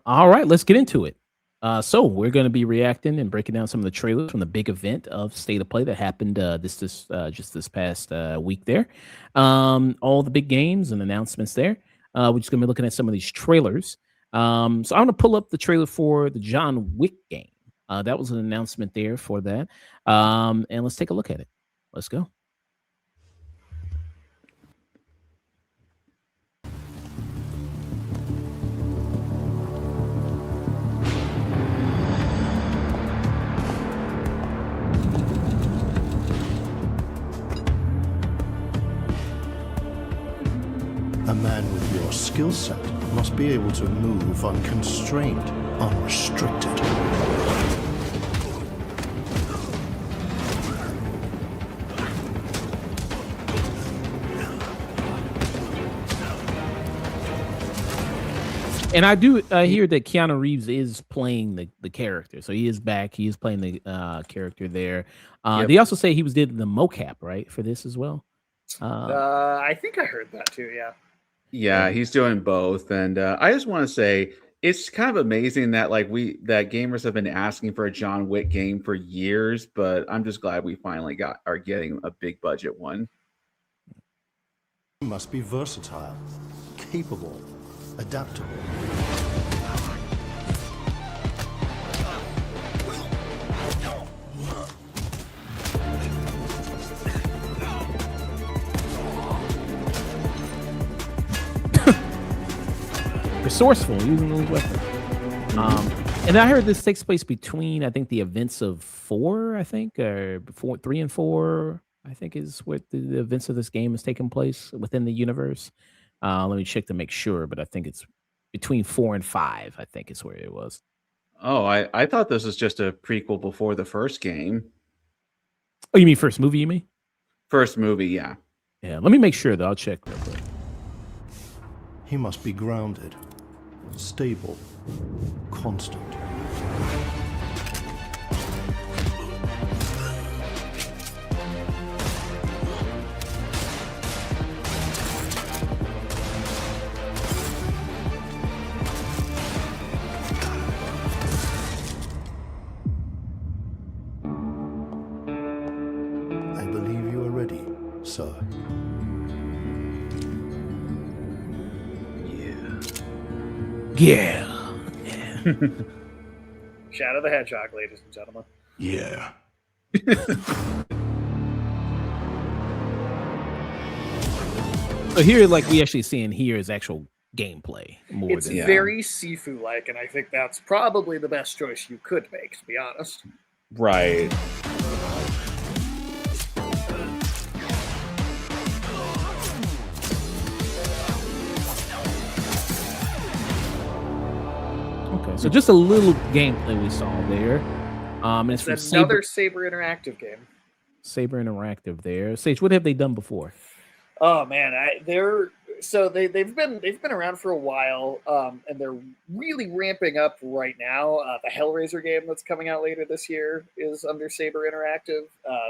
All right, let's get into it. So we're going to be reacting and breaking down some of the trailers from the big event of State of Play that happened just this past week there. All the big games and announcements there. We're just going to be looking at some of these trailers. So I'm going to pull up the trailer for the John Wick game. That was an announcement there for that. And let's take a look at it. Let's go. A man with your skill set must be able to move unconstrained, unrestricted. And I do hear that Keanu Reeves is playing the character, so he is back. He is playing the character there. They also say he did the mocap right for this as well. I think I heard that too. Yeah. Yeah, he's doing both, and I just want to say it's kind of amazing that that gamers have been asking for a John Wick game for years, but I'm just glad we finally are getting a big budget one. He must be versatile, capable, adaptable. Resourceful using those weapons. And I heard this takes place between, I think, the events of 4, I think, or before 3 and 4, I think is what the events of this game is taking place within the universe. Let me check to make sure, but I think it's between 4 and 5, I think is where it was. Oh, I thought this was just a prequel before the first game. Oh, you mean first movie, you mean? First movie, yeah. Yeah, let me make sure, though. I'll check real quick. He must be grounded, stable, constant. I believe you are ready, sir. Yeah. Shadow the Hedgehog, ladies and gentlemen. Yeah. So here, we actually seeing here is actual gameplay more It's than very Sifu-like, and I think that's probably the best choice you could make, to be honest. Right. Okay, so just a little gameplay we saw there. And it's It's from another Saber Interactive game. Saber Interactive there. Sage, what have they done before? Oh man, they've been around for a while, and they're really ramping up right now. The Hellraiser game that's coming out later this year is under Saber Interactive.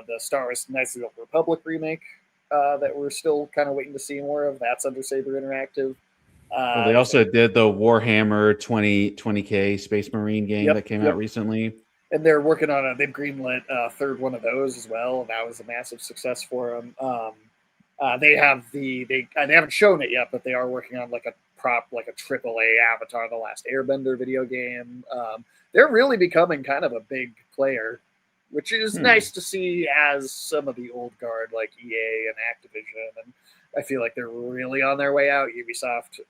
The Star Wars Knights of the Old Republic remake that we're still kind of waiting to see more of, that's under Saber Interactive. Well, they also did the Warhammer 20K Space Marine game that came out recently. And they're working on they've greenlit a third one of those as well. And that was a massive success for them. They haven't shown it yet, but they are working on like a AAA Avatar: The Last Airbender video game. They're really becoming kind of a big player, which is nice to see, as some of the old guard like EA and Activision, and I feel like they're really on their way out. Ubisoft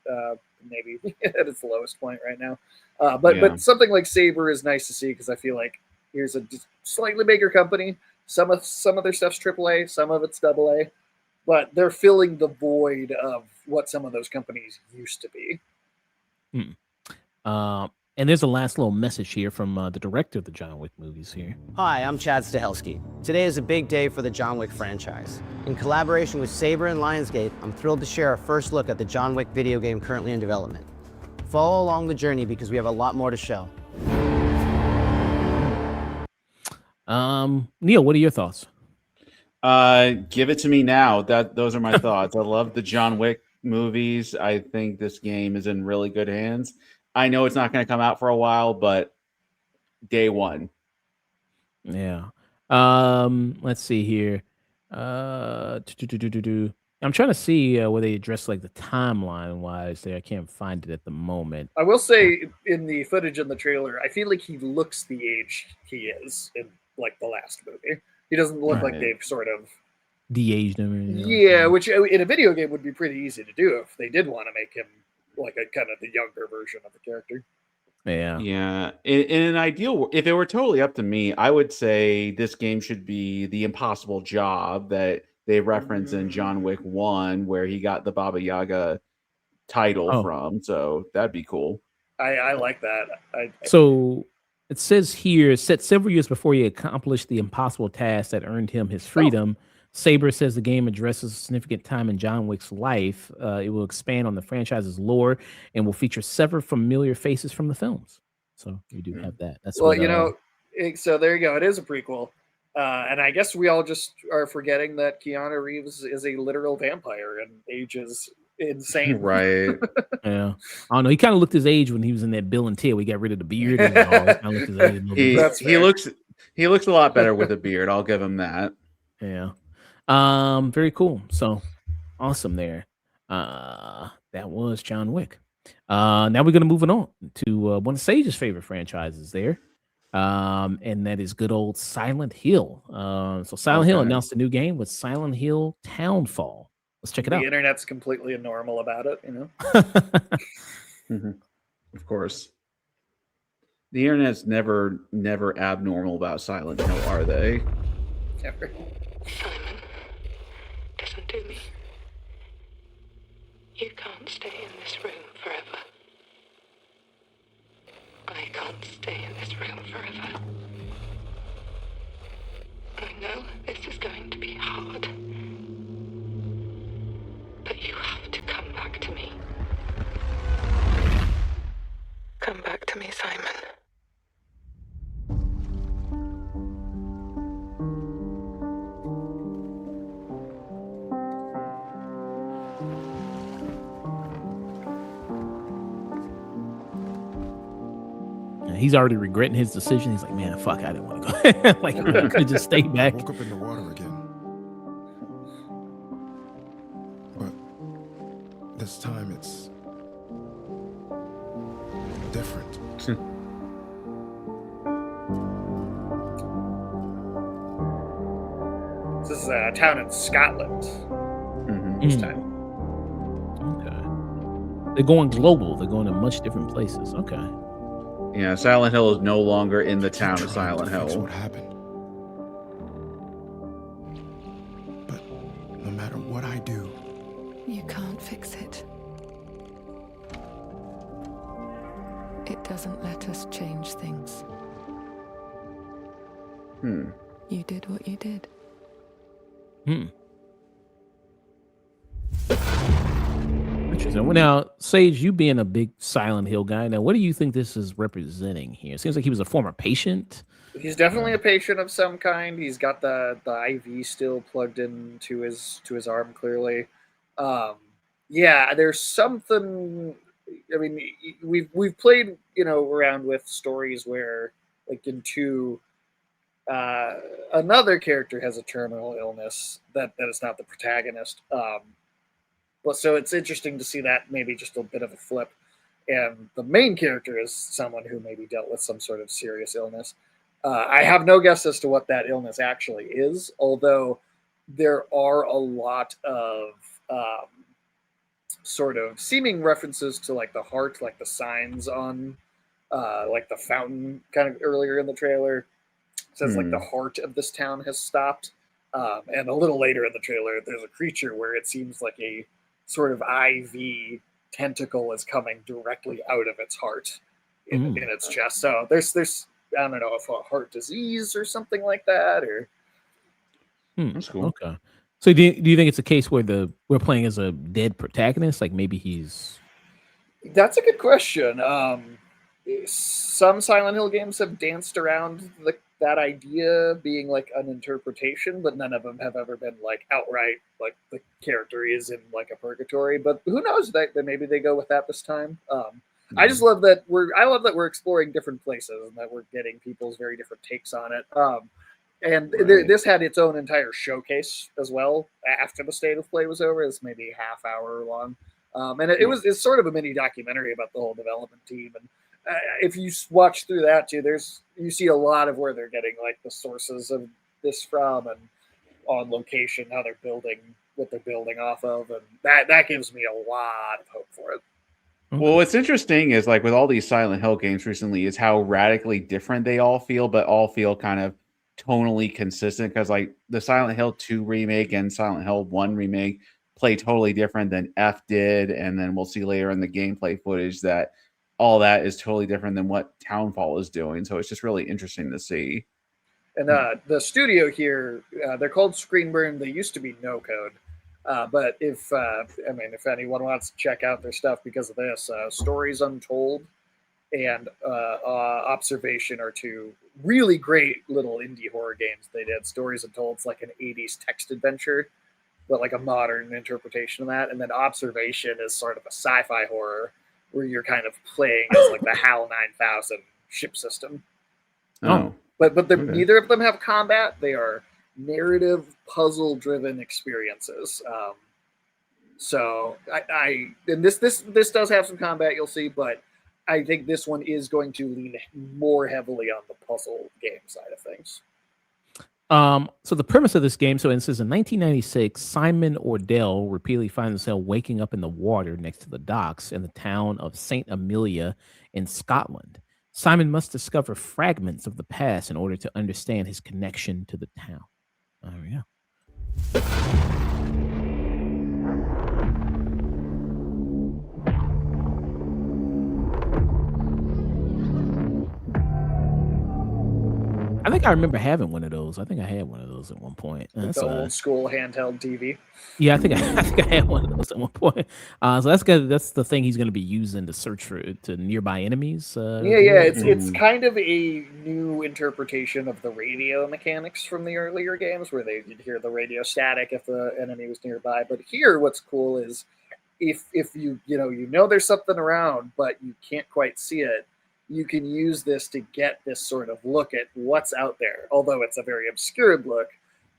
maybe at its lowest point right now. But something like Saber is nice to see, because I feel like here's a slightly bigger company. Some of their stuff's AAA, some of it's AA, but they're filling the void of what some of those companies used to be. And there's a last little message here from the director of the John Wick movies here. Hi, I'm Chad Stahelski. Today is a big day for the John Wick franchise. In collaboration with Saber and Lionsgate, I'm thrilled to share our first look at the John Wick video game currently in development. follow along the journey because we have a lot more to show. Neil, what are your thoughts? Give it to me now. Those are my thoughts. I love the John Wick movies. I think this game is in really good hands. I know it's not going to come out for a while, but day one. Yeah. Let's see here. I'm trying to see where they address like the timeline wise there. I can't find it at the moment. I will say in the footage in the trailer, I feel like he looks the age he is in like the last movie. He doesn't look like Right. they've sort of De-aged him. yeah, which in a video game would be pretty easy to do if they did want to make him like a kind of the younger version of the character. Yeah. Yeah. In an ideal, if it were totally up to me, I would say this game should be the impossible job that they reference in John Wick 1, where he got the Baba Yaga title Oh. from. So that'd be cool. I like that. So it says here, set several years before he accomplished the impossible task that earned him his freedom. Saber says the game addresses a significant time in John Wick's life. It will expand on the franchise's lore and will feature several familiar faces from the films. So you do have that. That's well, what, so there you go. It is a prequel. And I guess we all just are forgetting that Keanu Reeves is a literal vampire and ages insane. Right. Yeah. I don't know. He kind of looked his age when he was in that Bill and Ted. We got rid of the beard. And all. He kinda looked his age a little bit. That's he fair. looks a lot better with a beard. I'll give him that. Yeah. Very cool. So awesome there. That was John Wick. Now we're gonna move it on to one of Sage's favorite franchises there. And that is good old Silent Hill. So Silent Hill Okay. announced a new game with Silent Hill Townfall. Let's check it The out. internet's completely normal about it, Of course. The internet's never abnormal about Silent Hill, are they? Simon, listen to me. You can't stay in this room forever. I can't stay in this room forever. I know this is going to be hard. But you have to come back to me. Come back to me, Simon. He's already regretting his decision. He's like, man, fuck, I didn't want to go. Like, I could just stay back. Woke up in the water again. But this time it's different. This is a town in Scotland this time. Okay. They're going global. They're going to much different places. Okay. Yeah, Silent Hill is no longer in the town of Trying Silent to fix Hill. what happened. But no matter what I do, You can't fix it. It doesn't let us change things. You did what you did. Interesting. Well, now, Sage, you being a big Silent Hill guy, now what do you think this is representing here? It seems like he was a former patient. He's definitely a patient of some kind. He's got the IV still plugged into his arm clearly. Yeah, there's something. I mean, we've played around with stories where like in 2, another character has a terminal illness that is not the protagonist. But so it's interesting to see that maybe just a bit of a flip, and the main character is someone who maybe dealt with some sort of serious illness. I have no guess as to what that illness actually is, although there are a lot of sort of seeming references to like the heart, like the signs on like the fountain kind of earlier in the trailer. It says like the heart of this town has stopped. And a little later in the trailer, there's a creature where it seems like a sort of IV tentacle is coming directly out of its heart in its chest. So there's I don't know if a heart disease or something like that, or That's cool. Okay. So do you think it's a case where we're playing as a dead protagonist? Like maybe he's That's a good question. Some Silent Hill games have danced around that idea being like an interpretation, but none of them have ever been like outright like the character is in like a purgatory. But who knows that maybe they go with that this time. I just love that we're exploring different places and that we're getting people's very different takes on it. And this had its own entire showcase as well after the state of play was over. It's maybe half hour long, and it's sort of a mini documentary about the whole development team. And if you watch through that too, you see a lot of where they're getting like the sources of this from and on location, how they're building what they're building off of, and that gives me a lot of hope for it. Well, what's interesting is like with all these Silent Hill games recently is how radically different they all feel, but all feel kind of tonally consistent. Because like the Silent Hill 2 remake and Silent Hill 1 remake play totally different than F did, and then we'll see later in the gameplay footage that all that is totally different than what Townfall is doing. So it's just really interesting to see. And the studio here, they're called Screenburn. They used to be No Code. But if anyone wants to check out their stuff because of this, Stories Untold and Observation are two really great little indie horror games they did. Stories Untold is like an 80s text adventure, but like a modern interpretation of that. And then Observation is sort of a sci-fi horror where you're kind of playing as like the HAL 9000 ship system. But neither of them have combat. They are narrative puzzle driven experiences. So and this does have some combat, you'll see, but I think this one is going to lean more heavily on the puzzle game side of things. So the premise of this game, so it says in 1996, Simon Ordell repeatedly finds himself waking up in the water next to the docks in the town of St. Amelia in Scotland. Simon must discover fragments of the past in order to understand his connection to the town. There we go. I think I remember having one of those. I think I had one of those at one point. The old school handheld TV. Yeah, I think I had one of those at one point. So that's good. That's the thing he's going to be using to search for to nearby enemies. It's kind of a new interpretation of the radio mechanics from the earlier games, where you'd hear the radio static if the enemy was nearby. But here, what's cool is if you know there's something around, but you can't quite see it, you can use this to get this sort of look at what's out there. Although it's a very obscured look,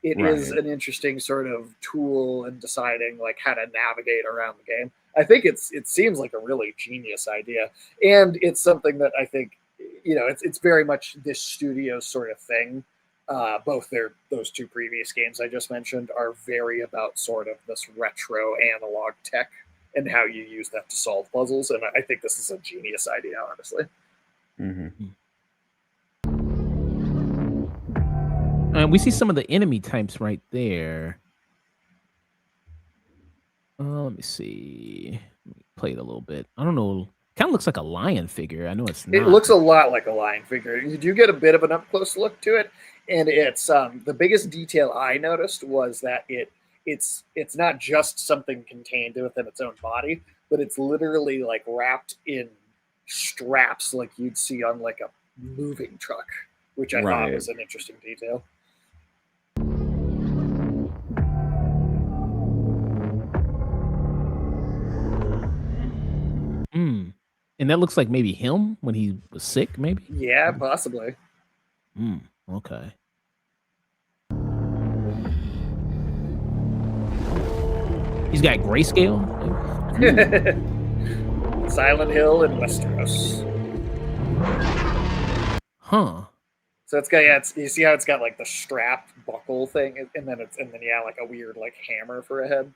it is an interesting sort of tool in deciding like how to navigate around the game. I think it seems like a really genius idea, and it's something that I think it's very much this studio sort of thing. Both those two previous games I just mentioned are very about sort of this retro analog tech and how you use that to solve puzzles, and I think this is a genius idea, honestly. And we see some of the enemy types right there. Let me see. Let me play it a little bit. I don't know. Kind of looks like a lion figure. I know it's not. It looks a lot like a lion figure. You do get a bit of an up close look to it, and it's the biggest detail I noticed was that it's not just something contained within its own body, but it's literally like wrapped in straps like you'd see on like a moving truck, which I thought was an interesting detail. And that looks like maybe him when he was sick, maybe? Yeah, possibly. Okay. He's got grayscale? Silent Hill and Westeros. Huh. So it's got you see how it's got like the strap buckle thing, and then like a weird like hammer for a head.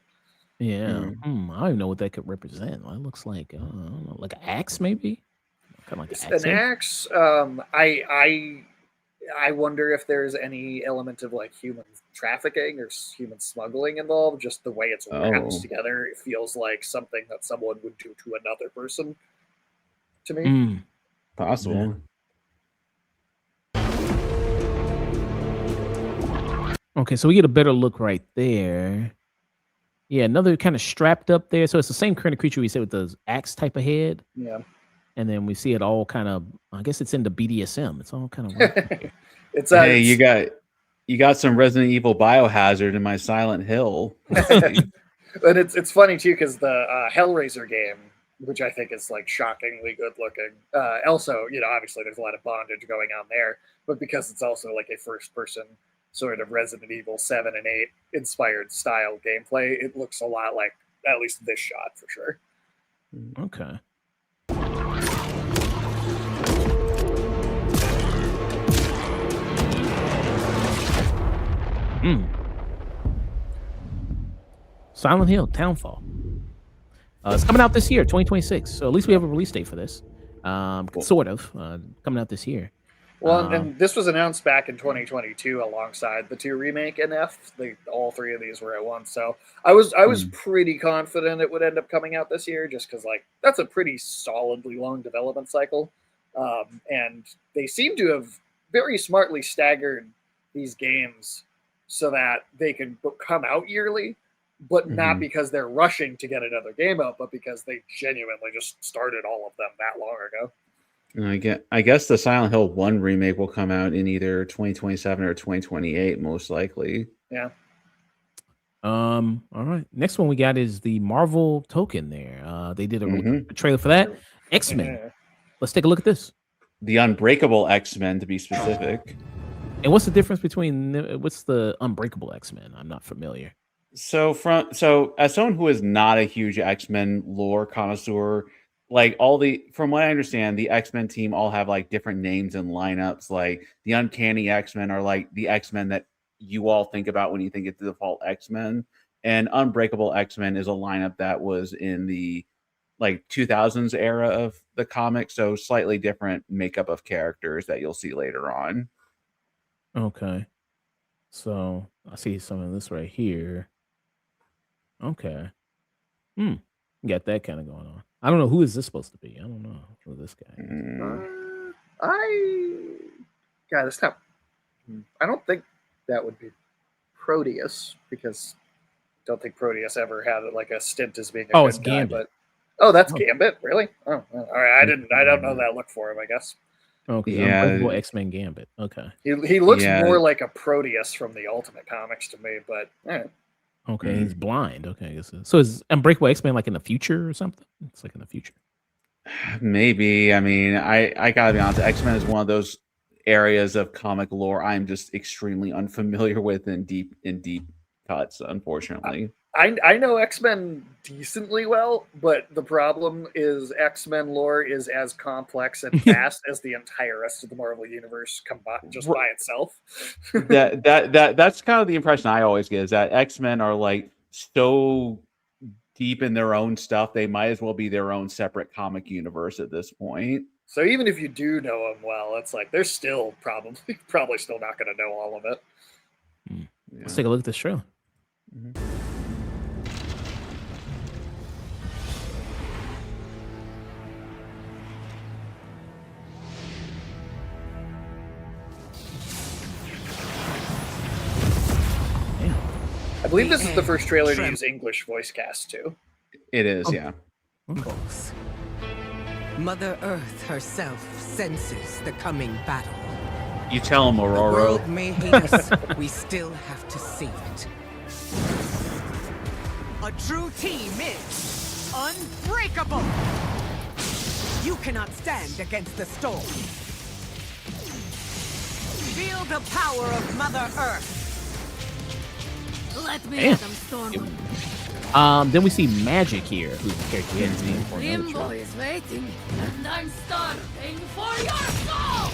Yeah. I don't even know what that could represent. It looks like I don't know, like an axe, maybe. Kind of like an axe. I wonder if there's any element of like human trafficking or human smuggling involved. Just the way it's wrapped together, it feels like something that someone would do to another person. To me, possible. Okay, so we get a better look right there. Yeah, another kind of strapped up there. So it's the same kind of creature we said with the axe type of head. Yeah. And then we see it all kind of, I guess it's into BDSM. It's all kind of weird. It's Hey, you got some Resident Evil Biohazard in my Silent Hill. and it's funny too because the Hellraiser game, which I think is like shockingly good looking. Also, obviously there's a lot of bondage going on there, but because it's also like a first person sort of Resident Evil 7 and 8 inspired style gameplay, it looks a lot like at least this shot for sure. Okay. Silent Hill Townfall. It's coming out this year, 2026. So at least we have a release date for this. Sort of coming out this year. Well, and this was announced back in 2022 alongside the 2 remake NF. All 3 of these were at once. So I was pretty confident it would end up coming out this year, just because like that's a pretty solidly long development cycle, and they seem to have very smartly staggered these games so that they can come out yearly, but not because they're rushing to get another game out, but because they genuinely just started all of them that long ago. I guess the Silent Hill 1 remake will come out in either 2027 or 2028, most likely. Yeah. All right. Next one we got is the Marvel token there. They did a trailer for that. X-Men. Let's take a look at this. The Unbreakable X-Men, to be specific. And what's the difference between what's the Unbreakable X-Men? I'm not familiar. So as someone who is not a huge X-Men lore connoisseur, like from what I understand, the X-Men team all have like different names and lineups. Like the Uncanny X-Men are like the X-Men that you all think about when you think of the default X-Men, and Unbreakable X-Men is a lineup that was in the like 2000s era of the comic, so slightly different makeup of characters that you'll see later on. Okay, so I see some of this right here. Okay, got that kind of going on. I don't know who is this supposed to be. I don't know who this guy is. I don't think that would be Proteus, because I don't think Proteus ever had like a stint as being a it's good guy. Gambit. That's Gambit, really? Oh, all right. I don't know that look for him, I guess. Okay, Yeah. Unbreakable X-Men Gambit. Okay. He looks more like a Proteus from the Ultimate Comics to me, but Okay, he's blind. Okay, so is Unbreakable X-Men like in the future or something? It's like in the future. Maybe. I mean, I gotta be honest. X-Men is one of those areas of comic lore I'm just extremely unfamiliar with in deep cuts, unfortunately. I know X-Men decently well, but the problem is X-Men lore is as complex and vast as the entire rest of the Marvel universe combined just by itself. That's kind of the impression I always get, is that X-Men are like so deep in their own stuff, they might as well be their own separate comic universe at this point. So even if you do know them well, it's like they're still probably still not going to know all of it. Yeah. Let's take a look at this trailer. I believe this is the first trailer to use English voice cast too. It is, yeah. Of course. Mother Earth herself senses the coming battle. You tell him, The Aurora. world may hate us, we still have to save it. A true team is unbreakable! You cannot stand against the storm. Feel the power of Mother Earth. Let me have them storm. Then we see Magic here, who's the character we hadn't seen for another Limbo trailer. is waiting, and I'm starving for your soul!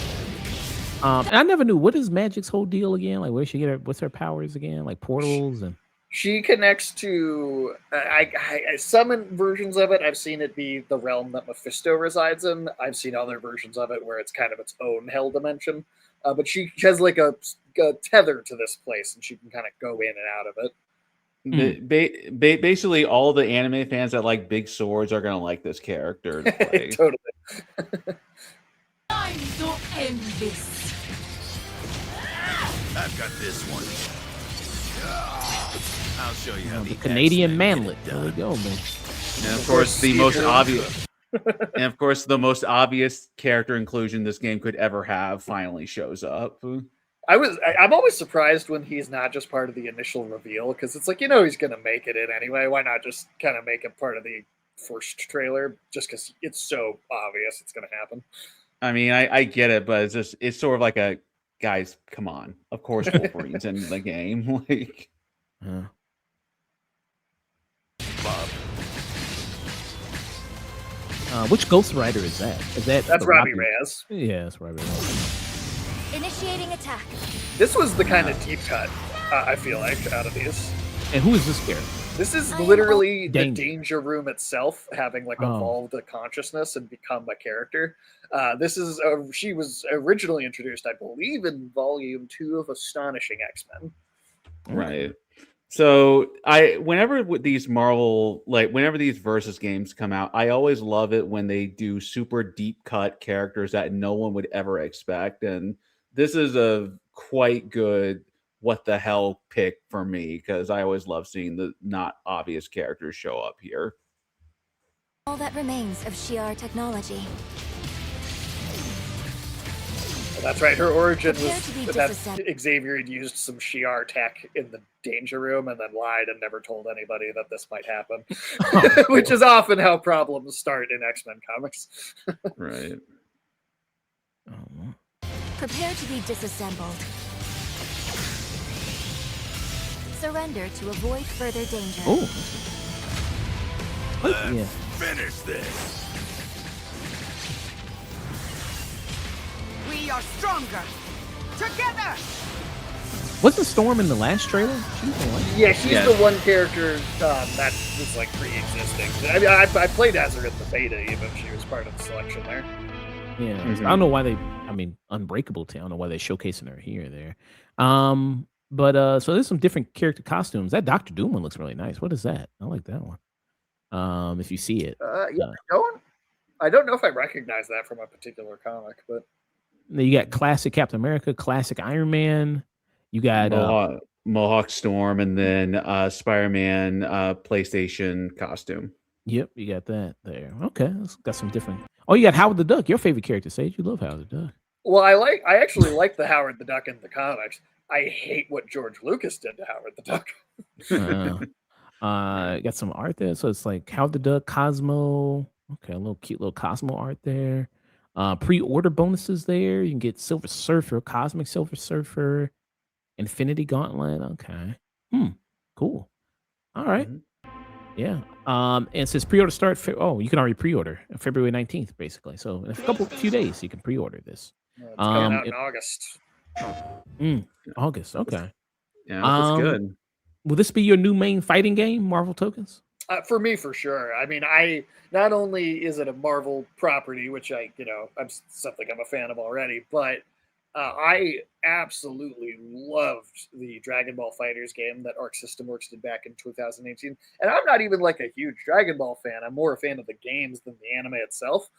And I never knew, what is Magic's whole deal again? Like, where she get her? What's her powers again? Like portals and. She connects to some versions of it. I've seen it be the realm that Mephisto resides in. I've seen other versions of it where it's kind of its own hell dimension. But she has like a tether to this place, and she can kind of go in and out of it. Basically, all the anime fans that like big swords are gonna like this character to play. Totally. Time to end this. I've got this one. I'll show you how the Canadian manlet. There we go, man. And of course, the most obvious. And of course, the most obvious character inclusion this game could ever have finally shows up. I'm always surprised when he's not just part of the initial reveal, because it's like, he's going to make it in anyway. Why not just kind of make it part of the first trailer, just because it's so obvious it's going to happen? I mean, I get it, but it's sort of like a, guys, come on. Of course Wolverine's in the game. Like, Bob. Which Ghost Rider is that? That's Robbie Reyes. Yeah, that's Robbie Reyes. Initiating attack. This was the kind of deep cut, I feel like, out of these. And who is this character? This is literally the danger room itself having evolved a consciousness and become a character. She was originally introduced, I believe, in Volume 2 of Astonishing X-Men. Right. So whenever these Marvel, whenever these versus games come out, I always love it when they do super deep cut characters that no one would ever expect. And this is a quite good what the hell pick for me, because I always love seeing the not obvious characters show up here. All that remains of Shi'ar technology. That's right. Her origin was that Xavier had used some Shi'ar tech in the danger room and then lied and never told anybody that this might happen, which is often how problems start in X-Men comics. Right. Prepare to be disassembled. Surrender to avoid further danger. Let's finish this. We are stronger together. Wasn't Storm in the last trailer? She's the one character that was pre-existing. I mean, I played as her in the beta, even she was part of the selection there. Yeah, I don't know why Unbreakable Tale. I don't know why they're showcasing her here or there. But so there's some different character costumes. That Doctor Doom one looks really nice. What is that? I like that one. If you see it, I don't know if I recognize that from a particular comic, but you got classic Captain America, classic Iron Man. You got Mohawk Storm, and then Spider-Man PlayStation costume. Yep, you got that there. Okay, got some different. Oh, you got Howard the Duck, your favorite character, Sage. You love Howard the Duck. Well, I actually like the Howard the Duck in the comics. I hate what George Lucas did to Howard the Duck. Got some art there, so it's like Howard the Duck, Cosmo. Okay, a little cute little Cosmo art there. Pre-order bonuses there. You can get Silver Surfer, Cosmic Silver Surfer, Infinity Gauntlet. Okay. Cool. All right. Yeah. And it says pre-order start. You can already pre-order February 19th, basically. So in a few days, you can pre-order this. It's coming out in August. August. Okay. Yeah, that's good. Will this be your new main fighting game, Marvel Tokens? For me, for sure. I mean, not only is it a Marvel property, which I'm something I'm a fan of already, but I absolutely loved the Dragon Ball FighterZ game that Arc System Works did back in 2018. And I'm not even a huge Dragon Ball fan. I'm more a fan of the games than the anime itself.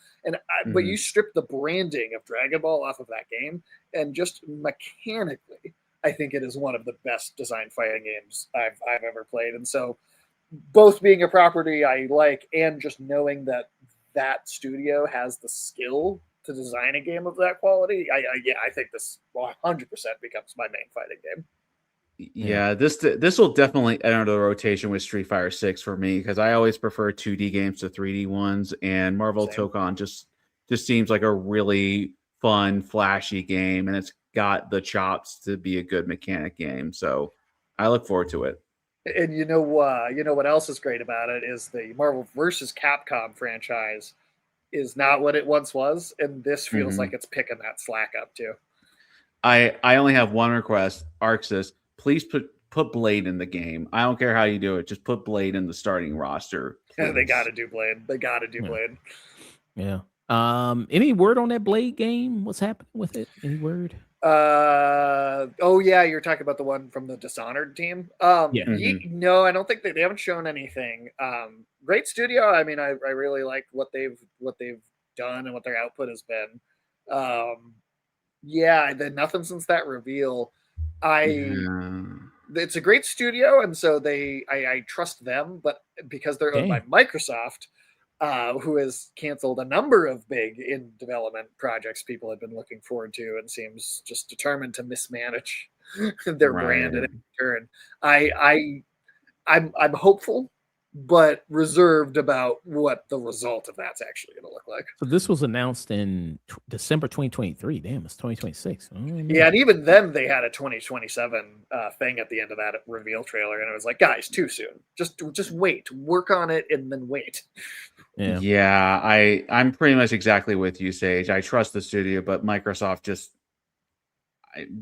But you strip the branding of Dragon Ball off of that game, and just mechanically, I think it is one of the best designed fighting games I've ever played. And so, both being a property I like, and just knowing that studio has the skill to design a game of that quality, I think this 100% becomes my main fighting game. Yeah, this will definitely enter the rotation with Street Fighter 6 for me, because I always prefer 2D games to 3D ones, and Marvel Tokon just seems like a really fun, flashy game, and it's got the chops to be a good mechanic game. So I look forward to it. And you know what else is great about it is the Marvel vs. Capcom franchise is not what it once was, and this feels like it's picking that slack up too. I only have one request, Arxis. Please put Blade in the game. I don't care how you do it. Just put Blade in the starting roster. Yeah, they got to do Blade. Blade. Yeah. Any word on that Blade game? What's happening with it? Any word? You're talking about the one from the Dishonored team. No, I don't think they haven't shown anything. Great studio. I mean, I really like what they've done and what their output has been. Nothing since that reveal. it's a great studio, and so I trust them, but because they're owned by Microsoft, who has canceled a number of big in development projects people have been looking forward to, and seems just determined to mismanage their brand in turn. I'm hopeful, but reserved about what the result of that's actually going to look like. So this was announced in December 2023. Damn, it's 2026. Yeah, and even then they had a 2027 thing at the end of that reveal trailer, and it was like, guys, too soon. Just wait, work on it, and then wait. Yeah, I'm pretty much exactly with you, Sage. I trust the studio, but Microsoft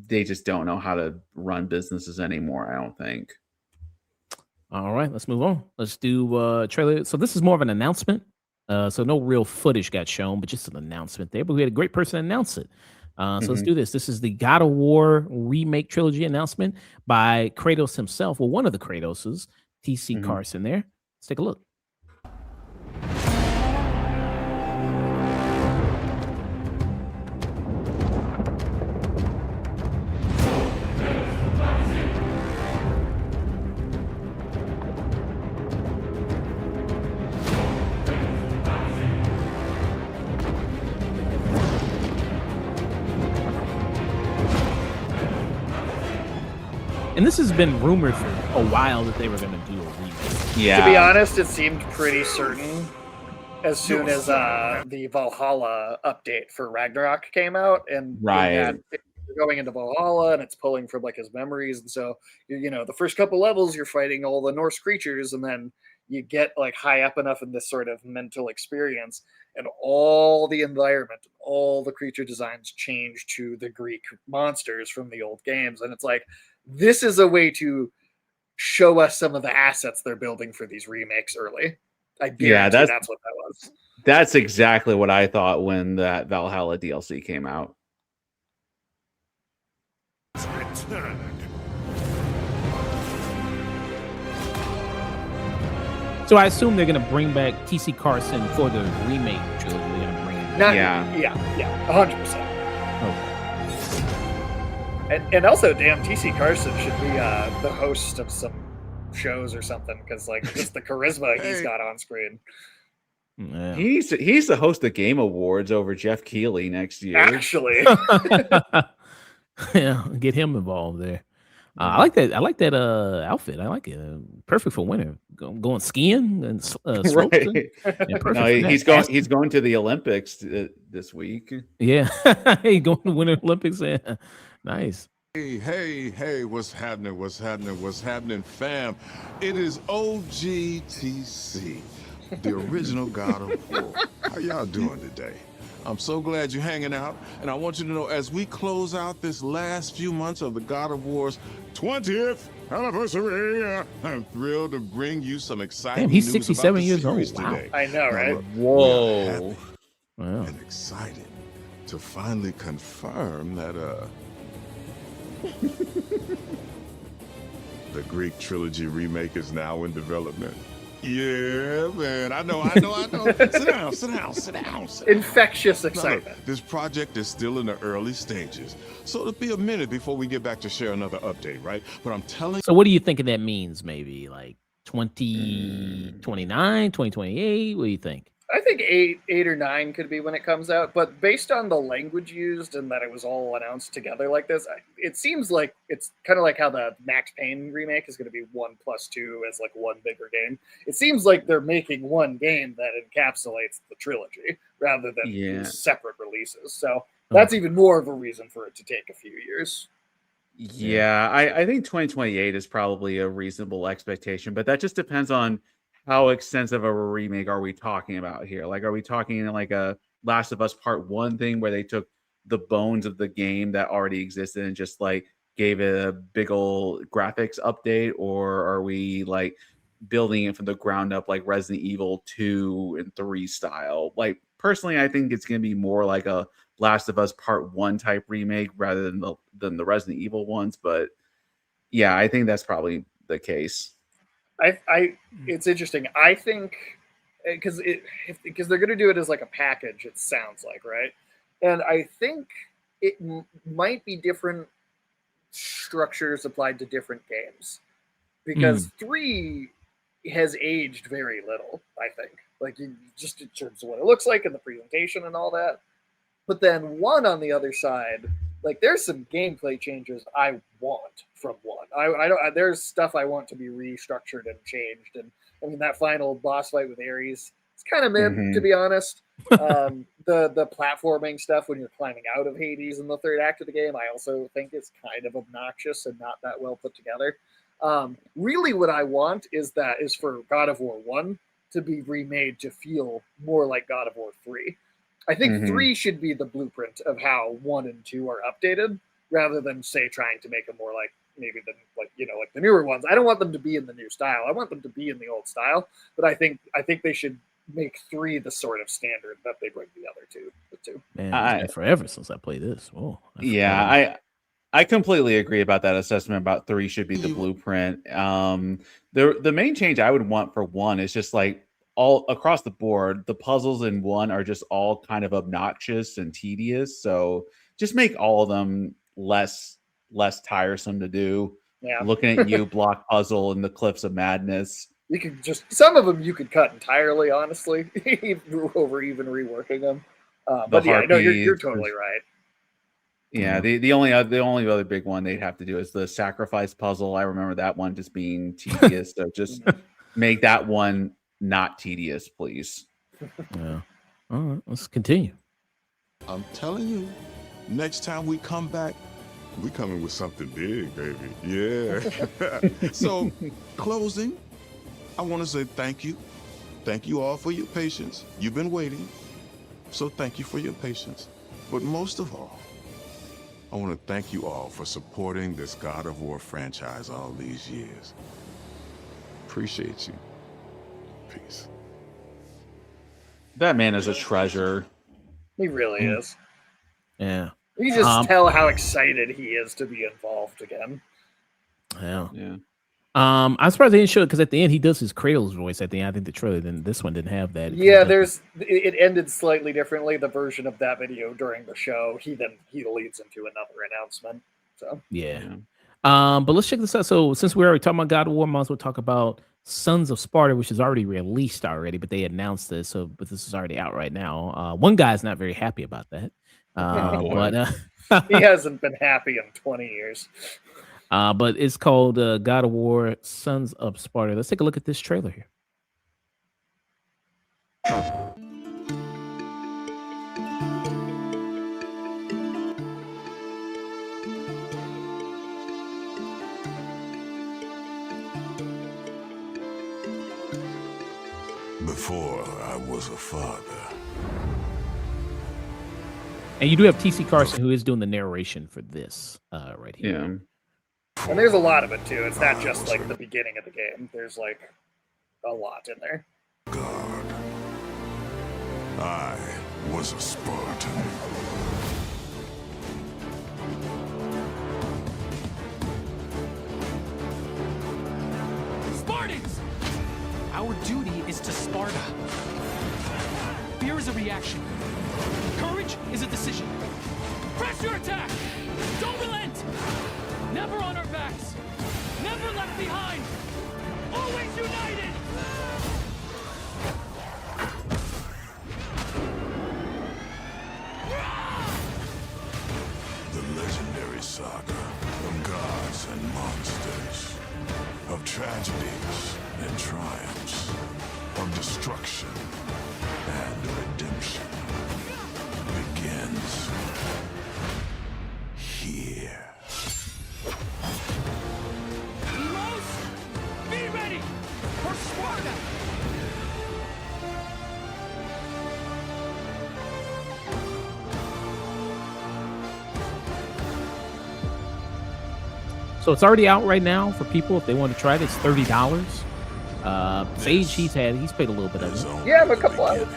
they just don't know how to run businesses anymore, I don't think. All right, let's move on. Let's do trailer. So this is more of an announcement. So no real footage got shown, but just an announcement there. But we had a great person announce it. So let's do this. This is the God of War remake trilogy announcement by Kratos himself. Well, one of the Kratoses, TC Carson there. Let's take a look. And this has been rumored for a while that they were going to do a remake. Yeah. To be honest, it seemed pretty certain as soon as the Valhalla update for Ragnarok came out, and you're going into Valhalla, and it's pulling from like his memories, and so the first couple levels you're fighting all the Norse creatures, and then you get like high up enough in this sort of mental experience, and all the environment, all the creature designs change to the Greek monsters from the old games, and it's like, this is a way to show us some of the assets they're building for these remakes early. I guarantee that's what that was. That's exactly what I thought when that Valhalla DLC came out. So I assume they're going to bring back TC Carson for the remake trilogy. They're going to bring him back. Yeah, 100%. Okay. And also, damn, TC Carson should be the host of some shows or something, because like just the charisma he's got on screen. Yeah. He's the host of Game Awards over Jeff Keighley next year. Actually, yeah, get him involved there. I like that. I like that outfit. I like it. Perfect for winter. Going skiing and slopes. Right. Yeah, perfect. No, he's going to the Olympics this week. Yeah, he going to Winter Olympics. Yeah. Nice. Hey, what's happening, fam? It is OGTC, the original God of War. How y'all doing today? I'm so glad you're hanging out, and I want you to know, as we close out this last few months of the God of War's 20th anniversary, I'm thrilled to bring you some exciting he's news 67 about the years old. series Wow. today. I know, right? Whoa. Wow. And excited to finally confirm that the Greek trilogy remake is now in development. Yeah, man. I know. Sit down. Infectious excitement. This project is still in the early stages, so it'll be a minute before we get back to share another update, right? But I'm telling you. So what do you think that means? Maybe like 2029, 2028? What do you think? I think 8 or 9 could be when it comes out, but based on the language used and that it was all announced together like this, it seems like it's kind of like how the Max Payne remake is going to be 1+2 as like one bigger game. It seems like they're making one game that encapsulates the trilogy rather than these separate releases. So that's even more of a reason for it to take a few years. Yeah, I think 2028 is probably a reasonable expectation, but that just depends on how extensive of a remake are we talking about here? Like, are we talking like a Last of Us Part 1 thing where they took the bones of the game that already existed and just like gave it a big old graphics update? Or are we like building it from the ground up like Resident Evil 2 and 3 style? Like, personally, I think it's going to be more like a Last of Us Part 1 type remake rather than the Resident Evil ones. But yeah, I think that's probably the case. It's interesting. I think because they're going to do it as like a package. It sounds like, right? And I think it might be different structures applied to different games, because 3 has aged very little, I think. Like, just in terms of what it looks like and the presentation and all that. But then 1, on the other side, like, there's some gameplay changes I want from 1. I don't. There's stuff I want to be restructured and changed. And I mean, that final boss fight with Ares, it's kind of mid, to be honest. The platforming stuff when you're climbing out of Hades in the 3rd act of the game, I also think is kind of obnoxious and not that well put together. Really, what I want is for God of War 1 to be remade to feel more like God of War 3. I think 3 should be the blueprint of how 1 and 2 are updated, rather than, say, trying to make them more like maybe like the newer ones. I don't want them to be in the new style. I want them to be in the old style. But I think they should make 3 the sort of standard that they bring the other two. The 2. Man, it's been forever since I played this. Whoa, I completely agree about that assessment about 3 should be the blueprint. The main change I would want for 1 is just like all across the board, the puzzles in 1 are just all kind of obnoxious and tedious. So just make all of them less tiresome to do. Yeah. Looking at you, block puzzle and the Cliffs of Madness. You could some of them you could cut entirely, honestly, over even reworking them. But yeah, no, you're totally right. Yeah, the only other big one they'd have to do is the sacrifice puzzle. I remember that one just being tedious. So just make that one not tedious, please. Yeah. All right, let's continue. I'm telling you, next time we come back, we coming with something big, baby. Yeah. So, closing, I want to say thank you. Thank you all for your patience. You've been waiting. So thank you for your patience. But most of all, I want to thank you all for supporting this God of War franchise all these years. Appreciate you. Peace. That man is a treasure. He really is. Yeah. You just tell how excited he is to be involved again. Yeah. Yeah. I'm surprised they didn't show it because at the end he does his Kratos voice at the end. I think the trailer, then this one didn't have that. Yeah, it ended slightly differently. The version of that video during the show, he leads into another announcement. So yeah. But let's check this out. So since we're already talking about God of War, might as well talk about Sons of Sparta, which is already released but they announced this. But this is already out right now. One guy's not very happy about that. But he hasn't been happy in 20 years. But it's called God of War Sons of Sparta. Let's take a look at this trailer here. Before I was a father. And you do have TC Carson, who is doing the narration for this right here. Yeah. And there's a lot of it too. It's not just like the beginning of the game. There's like a lot in there. God, I was a Spartan. Spartans! Our duty is to Sparta. Fear is a reaction. Courage is a decision. Press your attack! Don't relent! Never on our backs! Never left behind! Always united! The legendary saga of gods and monsters, of tragedies and triumphs, of destruction and redemption begins here. Heroes, be ready for Sparta! So it's already out right now for people if they want to try it. It's $30. Sage, he's played a little bit of it. Yeah, but a couple hours.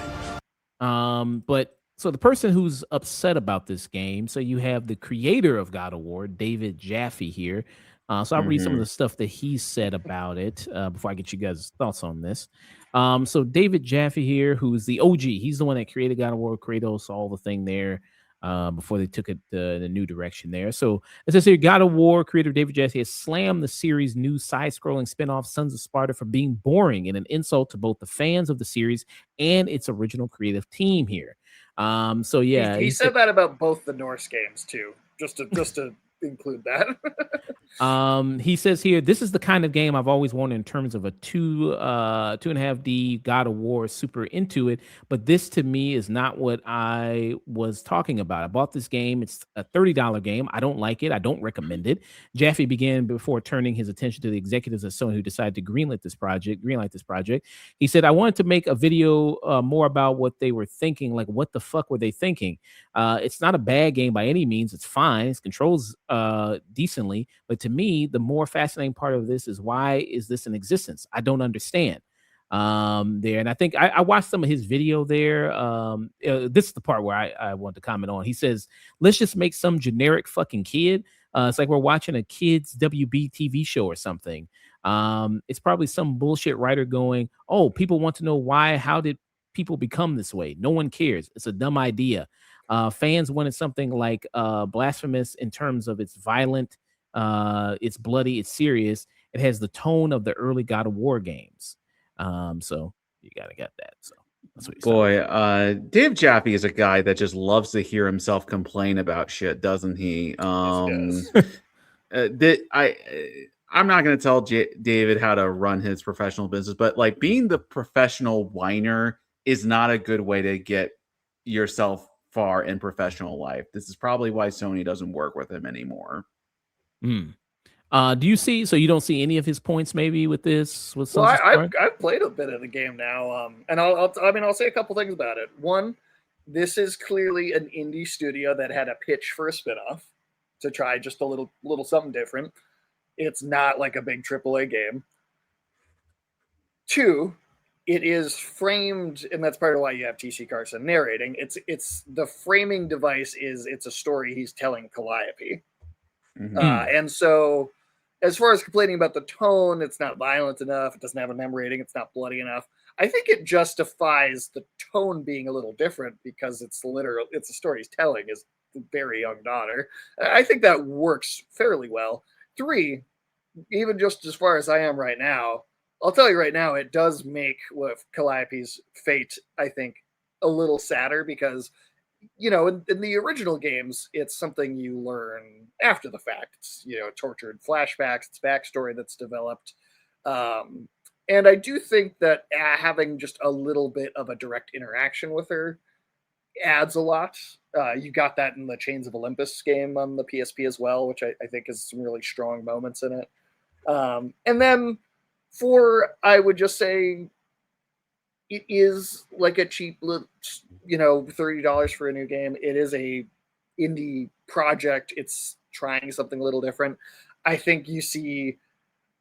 But so the person who's upset about this game, so you have the creator of God of War, David Jaffe here. So I'll read some of the stuff that he said about it before I get you guys' thoughts on this. So David Jaffe here, who's the OG, he's the one that created God of War, Kratos, all the thing there. before they took it in a new direction there. So it says here, God of War creator David Jesse has slammed the series' new side-scrolling spinoff Sons of Sparta for being boring and an insult to both the fans of the series and its original creative team here. So yeah, He said that about both the Norse games too. Just to include that. He says here, this is the kind of game I've always wanted in terms of a 2.5D God of War, super into it. But this to me is not what I was talking about. I bought this game. It's a $30 game. I don't like it. I don't recommend it. Jaffe began before turning his attention to the executives at Sony who decided to greenlight this project. He said, I wanted to make a video more about what they were thinking. Like, what the fuck were they thinking? It's not a bad game by any means. It's fine. It controls decently. But to me, the more fascinating part of this is, why is this in existence? I don't understand there. And I think I watched some of his video there. This is the part where I want to comment on. He says, let's just make some generic fucking kid. It's like we're watching a kid's WB TV show or something. It's probably some bullshit writer going, oh, people want to know why, how did people become this way? No one cares. It's a dumb idea. Fans wanted something like blasphemous in terms of it's violent, it's bloody, it's serious. It has the tone of the early God of War games. So you gotta get that. So that's what he's Boy, Dave Jaffe is a guy that just loves to hear himself complain about shit, doesn't he? Yes, he does. I'm not going to tell David how to run his professional business, but like, being the professional whiner is not a good way to get yourself far in professional life. This is probably why Sony doesn't work with him anymore. Do you see? So you don't see any of his points maybe with this? With well, I've played a bit of the game now, and I'll say a couple things about it. One, this is clearly an indie studio that had a pitch for a spinoff to try just a little something different. It's not like a big AAA game. Two, it is framed, and that's part of why you have TC Carson narrating. It's the framing device is it's a story he's telling Calliope. Mm-hmm. And so, as far as complaining about the tone, it's not violent enough. It doesn't have an M rating. It's not bloody enough. I think it justifies the tone being a little different because it's a story he's telling his very young daughter. I think that works fairly well. Three, even just as far as I am right now, I'll tell you right now, it does make with Calliope's fate, I think, a little sadder because, you know, in the original games, it's something you learn after the fact. It's, you know, tortured flashbacks, it's backstory that's developed. And I do think that having just a little bit of a direct interaction with her adds a lot. You got that in the Chains of Olympus game on the PSP as well, which I think has some really strong moments in it. And then I would just say it is like a cheap, you know, $30 for a new game. It is a indie project. It's trying something a little different. I think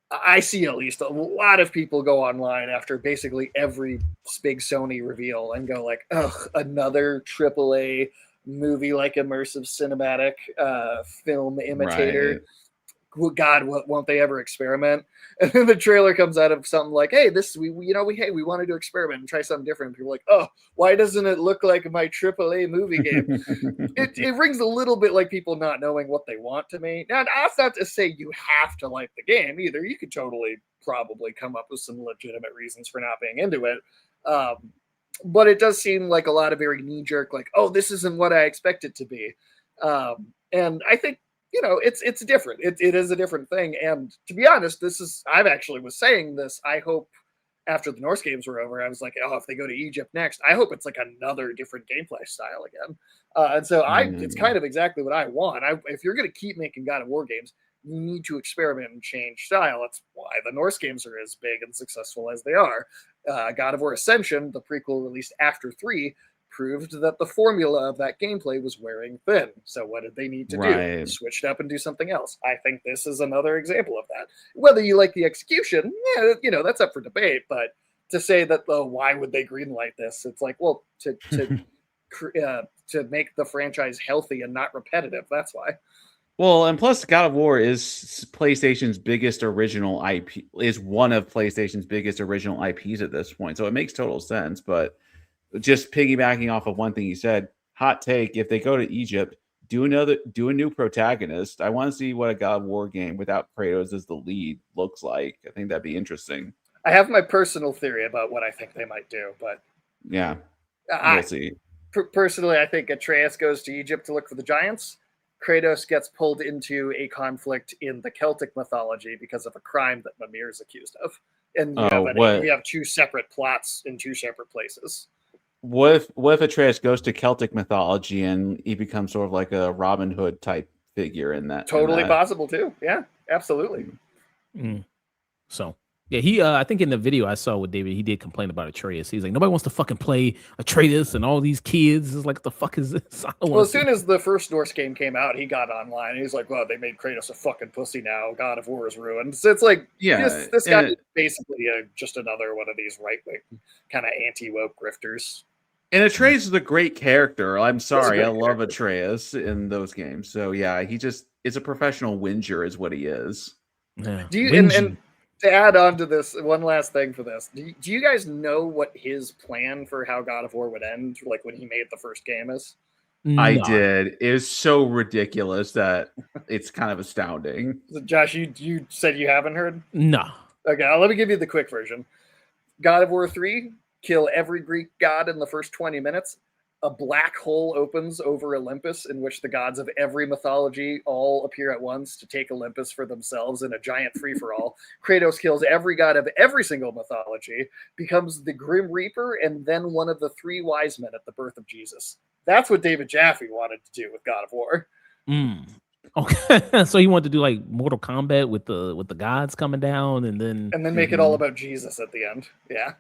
I see at least a lot of people go online after basically every big Sony reveal and go like, ugh, another AAA movie like immersive cinematic film imitator. Right. God, won't they ever experiment? And then the trailer comes out of something like, hey, we wanted to experiment and try something different. People are like, oh, why doesn't it look like my AAA movie game? it rings a little bit like people not knowing what they want to me. Now, that's not to say you have to like the game either. You could totally probably come up with some legitimate reasons for not being into it. But it does seem like a lot of very knee-jerk, like, oh, this isn't what I expect it to be. And I think, you know, it's different. It is a different thing. And to be honest, I've actually was saying this. I hope after the Norse games were over, I was like, oh, if they go to Egypt next, I hope it's like another different gameplay style again. And so it's kind of exactly what I want. If you're going to keep making God of War games, you need to experiment and change style. That's why the Norse games are as big and successful as they are. God of War Ascension, the prequel released after 3, proved that the formula of that gameplay was wearing thin. So what did they need to do? Switch it up and do something else. I think this is another example of that. Whether you like the execution, yeah, you know, that's up for debate. But to say that, why would they greenlight this? It's like, well, to make the franchise healthy and not repetitive. That's why. Well, and plus, God of War is PlayStation's biggest original IP. Is one of PlayStation's biggest original IPs at this point. So it makes total sense. But just piggybacking off of one thing you said, hot take, if they go to Egypt, do a new protagonist. I want to see what a God of War game without Kratos as the lead looks like. I think that'd be interesting. I have my personal theory about what I think they might do, but Yeah, we'll see. Personally, I think Atreus goes to Egypt to look for the giants. Kratos gets pulled into a conflict in the Celtic mythology because of a crime that Mimir is accused of, and you have two separate plots in two separate places. What if Atreus goes to Celtic mythology and he becomes sort of like a Robin Hood type figure in that? Totally possible too. Yeah, absolutely. So yeah, he I think in the video I saw with David, he did complain about Atreus. He's like, nobody wants to fucking play Atreus and all these kids. It's like, what the fuck is this? Well, as soon as the first Norse game came out, he got online and he's like, well, they made Kratos a fucking pussy now. God of War is ruined. So it's like, this guy is basically just another one of these right-wing kind of anti-woke grifters. And Atreus is a great character. I'm sorry, I love Atreus in those games. So yeah, he just is a professional whinger is what he is. Yeah. Do you and to add on to this, one last thing for this, do you guys know what his plan for how God of War would end, like when he made the first game is? No. I did. It was so ridiculous that it's kind of astounding. So Josh, you said you haven't heard? No. Okay, let me give you the quick version. God of War 3, kill every Greek god in the first 20 minutes. A black hole opens over Olympus in which the gods of every mythology all appear at once to take Olympus for themselves in a giant free-for-all. Kratos kills every god of every single mythology, becomes the Grim Reaper, and then one of the three wise men at the birth of Jesus. That's what David Jaffe wanted to do with God of War. Okay, so he wanted to do like Mortal Kombat with the gods coming down, and then make it all about Jesus at the end. Yeah.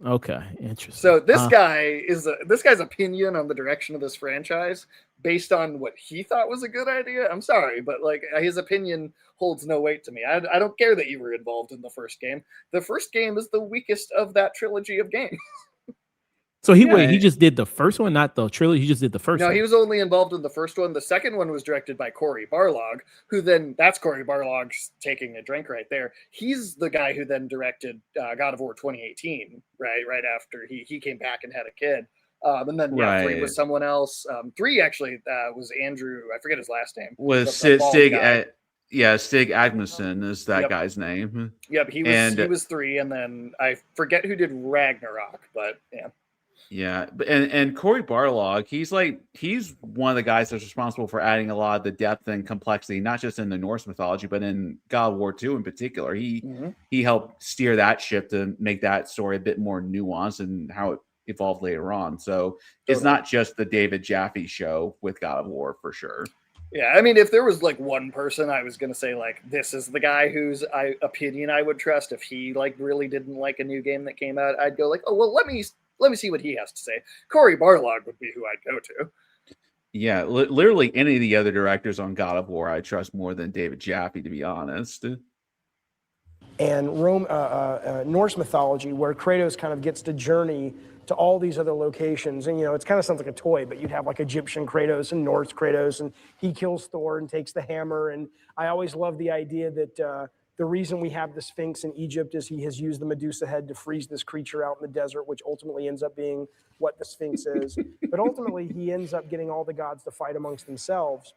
Okay, interesting. So this guy's opinion on the direction of this franchise, based on what he thought was a good idea. I'm sorry, but like his opinion holds no weight to me. I don't care that you were involved in the first game. The first game is the weakest of that trilogy of games. So he just did the first one, not the trilogy. He just did the first one. No, he was only involved in the first one. The second one was directed by Cory Barlog, that's Cory Barlog taking a drink right there. He's the guy who then directed God of War 2018, right after he came back and had a kid. And then 3 was someone else. 3 actually was Andrew. I forget his last name. Was Stig Agmason is that guy's name. Yep, he was 3, and then I forget who did Ragnarok, but yeah. Yeah, and Cory Barlog, he's one of the guys that's responsible for adding a lot of the depth and complexity, not just in the Norse mythology, but in God of War 2 in particular. He helped steer that ship to make that story a bit more nuanced and how it evolved later on. So it's not just the David Jaffe show with God of War for sure. Yeah, I mean, if there was like one person I was gonna say like this is the guy whose opinion I would trust if he like really didn't like a new game that came out, I'd go like, oh well, let me see what he has to say. Cory Barlog would be who I'd go to. Yeah, literally any of the other directors on God of War I trust more than David Jaffe, to be honest. And Norse mythology, where Kratos kind of gets to journey to all these other locations. And, it kind of sounds like a toy, but you'd have like Egyptian Kratos and Norse Kratos, and he kills Thor and takes the hammer. And I always love the idea that the reason we have the Sphinx in Egypt is he has used the Medusa head to freeze this creature out in the desert, which ultimately ends up being what the Sphinx is. But ultimately, he ends up getting all the gods to fight amongst themselves.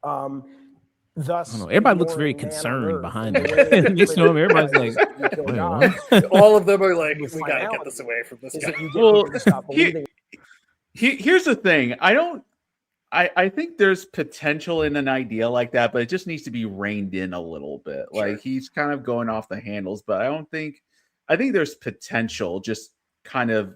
Thus, everybody looks very concerned behind it. Everybody's like, all of them are like, we gotta get this away from this guy. Well, here's the thing. I think there's potential in an idea like that, but it just needs to be reined in a little bit. Sure. Like he's kind of going off the handles, but I think there's potential. Just kind of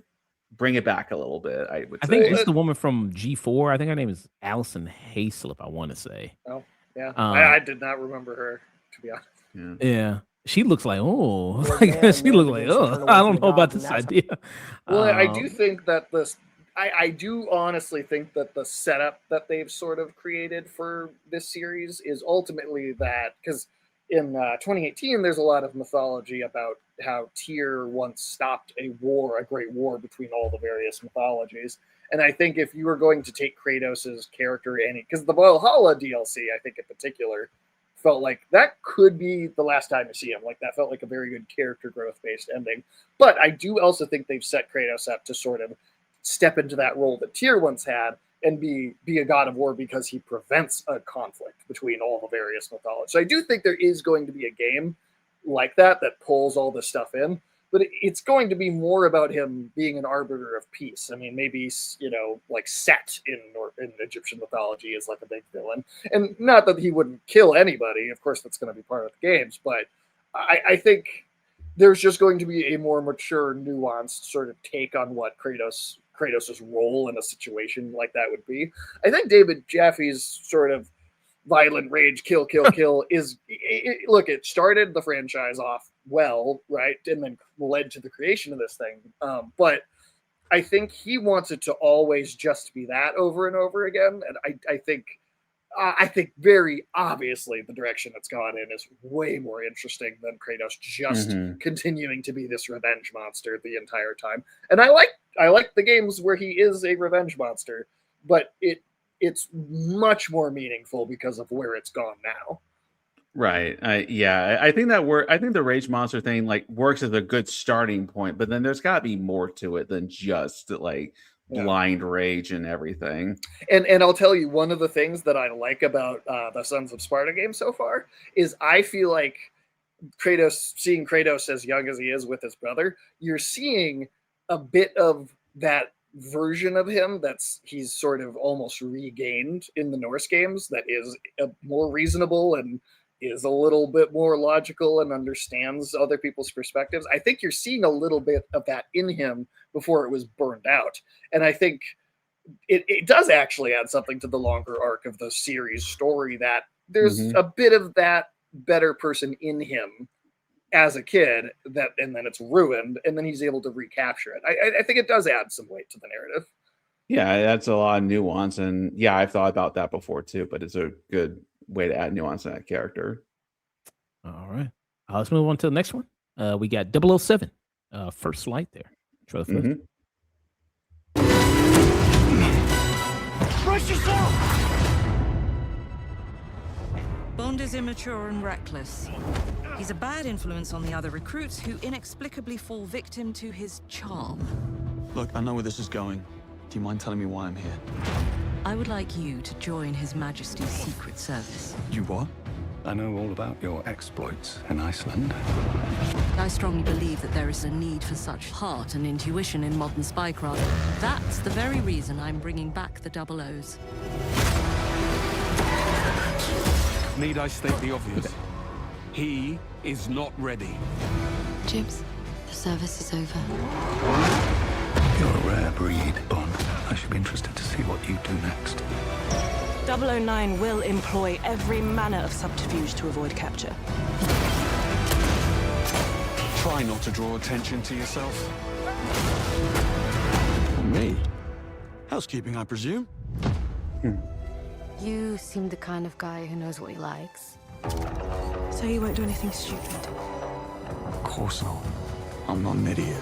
bring it back a little bit. I think it's the woman from G4. I think her name is Allison Hayslip. I want to say. Oh yeah, I did not remember her, to be honest. Yeah. She looks like, she looks like, I don't know about this idea. Well, I do think that I do honestly think that the setup that they've sort of created for this series is ultimately that, because in 2018, there's a lot of mythology about how Tyr once stopped a great war between all the various mythologies. And I think if you were going to take Kratos' character, because the Valhalla DLC, I think in particular, felt like that could be the last time you see him. Like that felt like a very good character growth based ending. But I do also think they've set Kratos up to sort of step into that role that Tyr once had and be a god of war because he prevents a conflict between all the various mythologies. So I do think there is going to be a game like that pulls all this stuff in, but it's going to be more about him being an arbiter of peace. I mean, maybe, like Set in Egyptian mythology is like a big villain, and not that he wouldn't kill anybody. Of course, that's going to be part of the games, but I think there's just going to be a more mature, nuanced sort of take on what Kratos's role in a situation like that would be. I think David Jaffe's sort of violent rage, kill is look, it started the franchise off well, right, and then led to the creation of this thing. But I think he wants it to always just be that over and over again, and I think very obviously the direction it's gone in is way more interesting than Kratos just continuing to be this revenge monster the entire time. And I like the games where he is a revenge monster, but it's much more meaningful because of where it's gone now. Right. I think the rage monster thing like works as a good starting point, but then there's got to be more to it than just like blind rage and everything. And I'll tell you, one of the things that I like about the Sons of Sparta game so far is I feel like seeing Kratos as young as he is with his brother, you're seeing a bit of that version of him he's sort of almost regained in the Norse games, that is more reasonable and is a little bit more logical and understands other people's perspectives. I think you're seeing a little bit of that in him before it was burned out. And I think it does actually add something to the longer arc of the series story, that there's a bit of that better person in him as a kid, and then it's ruined, and then he's able to recapture it. I think it does add some weight to the narrative. Yeah, that's a lot of nuance, and I've thought about that before too, but it's a good way to add nuance to that character. All right. Let's move on to the next one. We got 007, First Light there. Brace yourself! Bond is immature and reckless. He's a bad influence on the other recruits who inexplicably fall victim to his charm. Look, I know where this is going. Do you mind telling me why I'm here? I would like you to join His Majesty's Secret Service. You what? I know all about your exploits in Iceland. I strongly believe that there is a need for such heart and intuition in modern spycraft. That's the very reason I'm bringing back the Double O's. Need I state the obvious? He is not ready. Jibs, the service is over. You're a rare breed, Bond. I should be interested to see what you do next. 009 will employ every manner of subterfuge to avoid capture. Try not to draw attention to yourself. Me? Housekeeping, I presume? You seem the kind of guy who knows what he likes. So you won't do anything stupid? Of course not. I'm not an idiot.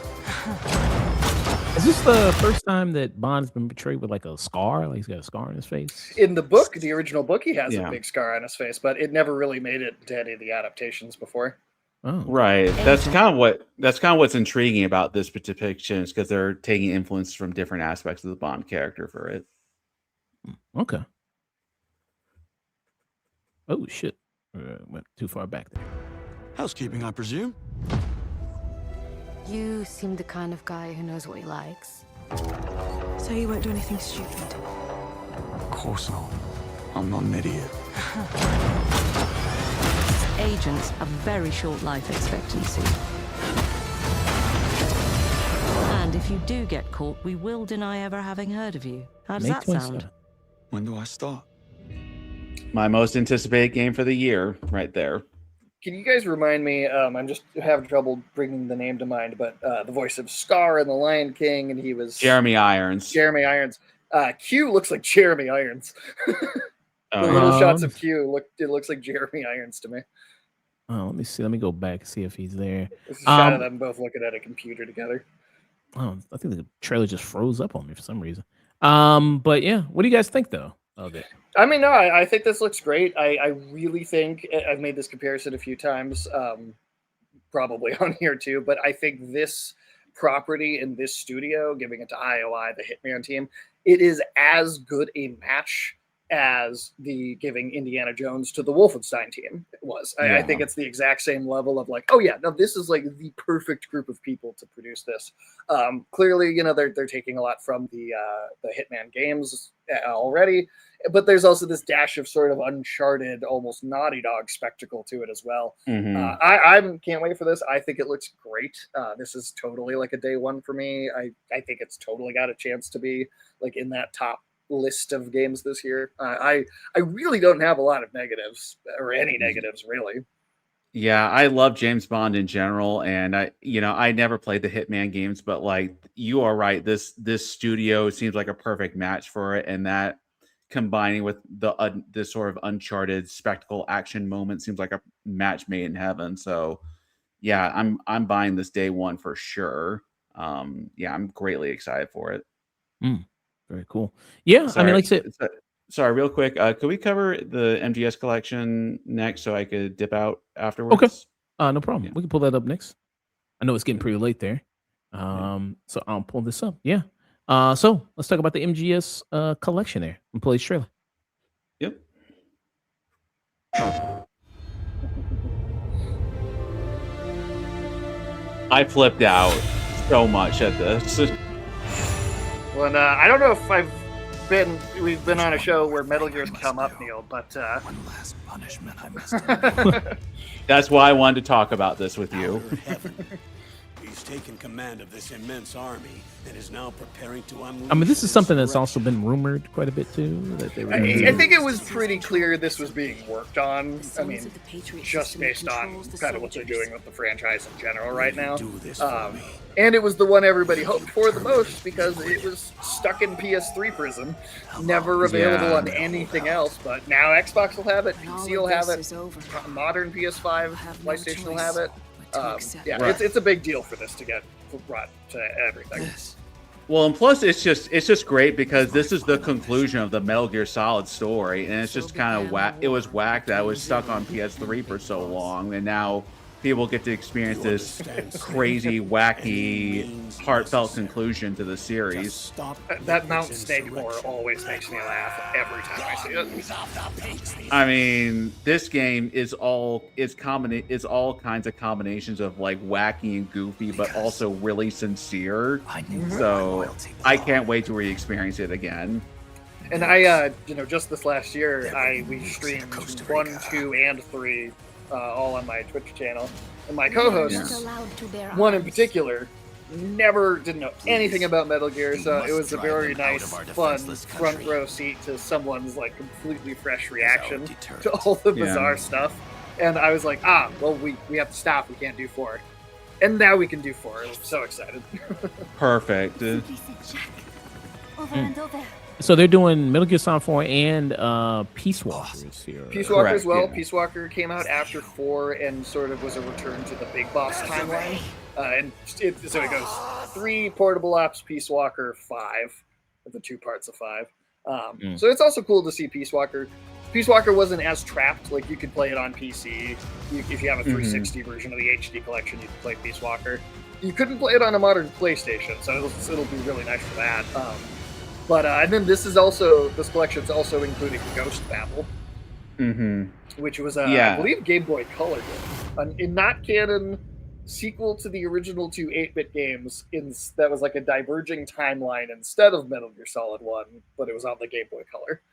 Is this the first time that Bond's been portrayed with like a scar? Like he's got a scar on his face? In the book, the original book, he has a big scar on his face, but it never really made it to any of the adaptations before. Oh. Right. That's kind of what's intriguing about this depiction, is because they're taking influence from different aspects of the Bond character for it. Okay. Oh shit! Went too far back there. Housekeeping, I presume? You seem the kind of guy who knows what he likes. So you won't do anything stupid? Of course not. I'm not an idiot. Agents have very short life expectancy. And if you do get caught, we will deny ever having heard of you. How does that sound? When do I start? My most anticipated game for the year, right there. Can you guys remind me? I'm just having trouble bringing the name to mind, but the voice of Scar in The Lion King, and he was Jeremy Irons. Jeremy Irons. Q looks like Jeremy Irons. The little shots of Q looks like Jeremy Irons to me. Oh, let me see. Let me go back and see if he's there. It's a shot of them both looking at a computer together. Oh, I think the trailer just froze up on me for some reason. But yeah, what do you guys think though of it? I mean, no, I think this looks great. I really think I've made this comparison a few times, probably on here too, but I think this property in this studio, giving it to IOI, the Hitman team, it is as good a match as the giving Indiana Jones to the Wolfenstein team was. I think it's the exact same level of like, oh yeah, no, this is like the perfect group of people to produce this. Clearly, you know, they're taking a lot from the Hitman games already, but there's also this dash of sort of Uncharted, almost Naughty Dog spectacle to it as well. I can't wait for this. I think it looks great. This is totally like a day one for me. I think it's totally got a chance to be like in that top list of games this year. I really don't have a lot of negatives or any negatives really. Yeah, I love James Bond in general, and I never played the Hitman games, but like you are right, this studio seems like a perfect match for it, and that combining with this sort of Uncharted spectacle action moment seems like a match made in heaven. So yeah, I'm buying this day one for sure. Yeah, I'm greatly excited for it. Very cool. Yeah, I mean, like I said, sorry, real quick. Could we cover the MGS collection next so I could dip out afterwards? okay, no problem. We can pull that up next. I know it's getting pretty late there, so I'll pull this up. Yeah. So let's talk about the MGS collection there and play this trailer. Yep. I flipped out so much at this. Well, I don't know if we've been on a show where Metal Gear's come up, Neil, but one last punishment I must That's why I wanted to talk about this with you. He's taken command of this immense army and is now preparing to unleash. I mean, this is something that's also been rumored quite a bit too. That they were I think it was pretty clear this was being worked on. I mean, just based on kind of what they're doing with the franchise in general right now. And it was the one everybody hoped for the most because it was stuck in PS3 prison, never available on anything else. But now Xbox will have it, PC will have it, modern PS5, PlayStation will have it. It's a big deal for this to get brought to everything. Well, and plus it's just great because this is the conclusion of the Metal Gear Solid story, and it's just kind of whack. It was whack that it was stuck on PS3 for so long, and now people get to experience this crazy, wacky, heartfelt conclusion to the series. That Mountain Snake lore always makes me laugh every time I see it. I mean, this game is all kinds of combinations of like wacky and goofy, but also really sincere. So I can't wait to re-experience it again. And I, just this last year, we streamed 1, 2, and 3. All on my Twitch channel, and my co-hosts, one in particular, didn't know anything about Metal Gear, so it was a very nice, fun front row seat to someone's like completely fresh reaction to all the bizarre stuff. And I was like, well, we have to stop. We can't do 4, and now we can do 4. I'm so excited. Perfect. So they're doing Metal Gear Solid 4 and Peace Walkers here. Peace Walker as well. Yeah. Peace Walker came out after 4 and sort of was a return to the Big Boss timeline. So it goes 3 Portable Ops, Peace Walker, 5, the 2 parts of 5. So it's also cool to see Peace Walker. Peace Walker wasn't as trapped. Like you could play it on PC. If you have a 360 version of the HD collection, you can play Peace Walker. You couldn't play it on a modern PlayStation, so it'll be really nice for that. But and then this collection's also including Ghost Babel, which was I believe Game Boy Color did, in not canon sequel to the original 2 8-bit games. That was like a diverging timeline instead of Metal Gear Solid 1, but it was on the Game Boy Color.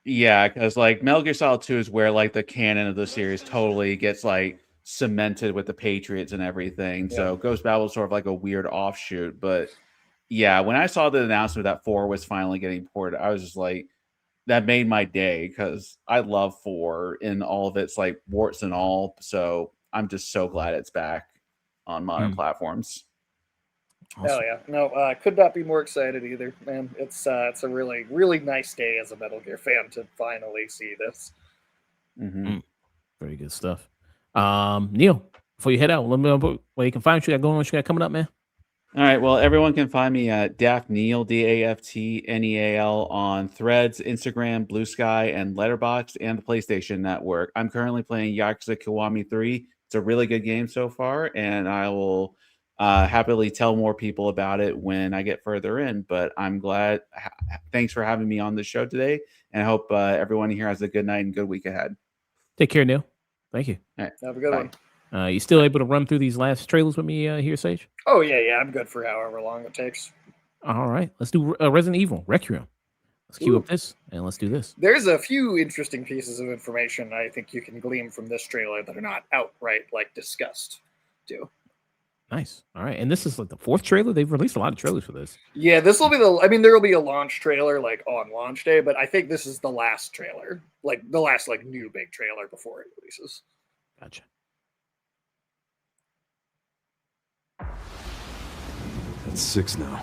Yeah, because like Metal Gear Solid 2 is where like the canon of the series totally gets like cemented with the Patriots and everything. So Ghost Babel is sort of like a weird offshoot, but. Yeah, when I saw the announcement that 4 was finally getting ported, I was just like, that made my day because I love 4 in all of its like warts and all. So I'm just so glad it's back on modern platforms. Awesome. Hell yeah. No, could not be more excited either, man. It's a really, really nice day as a Metal Gear fan to finally see this. Very good stuff. Neil, before you head out, let me know where you can find what you got going, what you got coming up, man. All right. Well, everyone can find me at Daftneal, DAFTNEAL on Threads, Instagram, Blue Sky, and Letterboxd, and the PlayStation Network. I'm currently playing Yakuza Kiwami 3. It's a really good game so far, and I will happily tell more people about it when I get further in. But I'm glad. Thanks for having me on the show today, and I hope everyone here has a good night and good week ahead. Take care, Neil. Thank you. All right. Have a good Bye. one. You still able to run through these last trailers with me here, Sage? Oh yeah, I'm good for however long it takes. All right, let's do Resident Evil Requiem. Let's cue up this and let's do this. There's a few interesting pieces of information I think you can glean from this trailer that are not outright like discussed too. Nice. All right, and this is like the 4th trailer. They've released a lot of trailers for this. Yeah, this will be the. I mean, there will be a launch trailer like on launch day, but I think this is the last trailer, like the last like new big trailer before it releases. Gotcha. That's 6 now.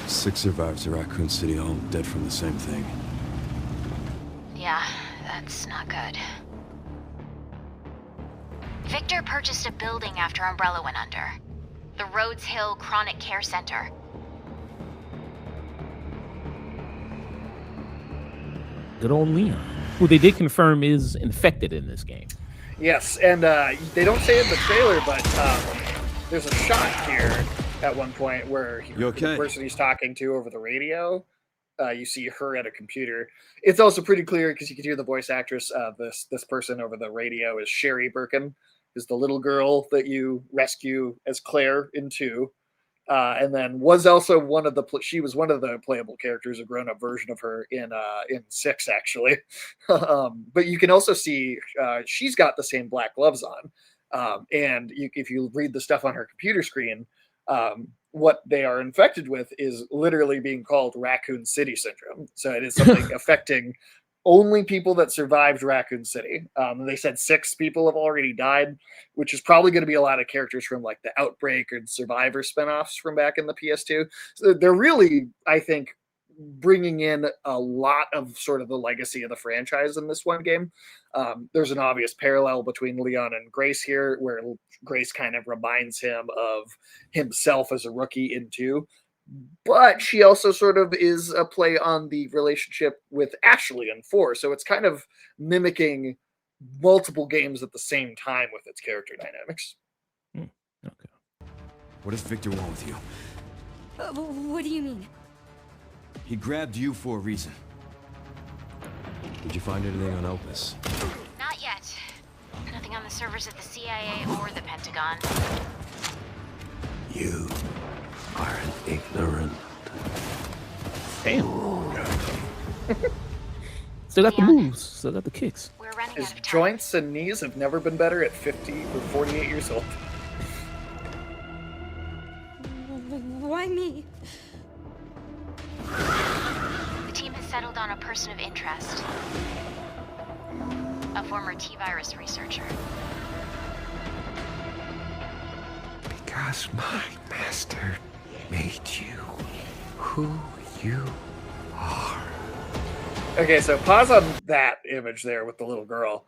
6 survivors of Raccoon City, all dead from the same thing. Yeah, that's not good. Victor purchased a building after Umbrella went under. The Rhodes Hill Chronic Care Center. Good old Leon, who they did confirm is infected in this game. Yes, and they don't say it in the trailer, but there's a shot here at one point where the person he's talking to over the radio, you see her at a computer. It's also pretty clear because you can hear the voice actress. This person over the radio is Sherry Birkin, is the little girl that you rescue as Claire in 2, and then was also she was one of the playable characters, a grown-up version of her in 6 actually. But you can also see she's got the same black gloves on, and if you read the stuff on her computer screen. What they are infected with is literally being called Raccoon City syndrome. So it is something affecting only people that survived Raccoon City. They said 6 people have already died, which is probably going to be a lot of characters from like the Outbreak or Survivor spinoffs from back in the PS2. So they're really, I think, bringing in a lot of sort of the legacy of the franchise in this one game. There's an obvious parallel between Leon and Grace here, where Grace kind of reminds him of himself as a rookie in 2. But she also sort of is a play on the relationship with Ashley in 4. So it's kind of mimicking multiple games at the same time with its character dynamics. Okay. What does Victor want with you? What do you mean? He grabbed you for a reason. Did you find anything on Opus? Not yet. Nothing on the servers at the CIA or the Pentagon. You are an ignorant. Damn. Still got the moves. Still got the kicks. We're running His out of time. joints and knees have never been better at 50 or 48 years old. Why me? The team has settled on a person of interest. A former T-virus researcher. Because my master made you who you are. Okay, so pause on that image there with the little girl.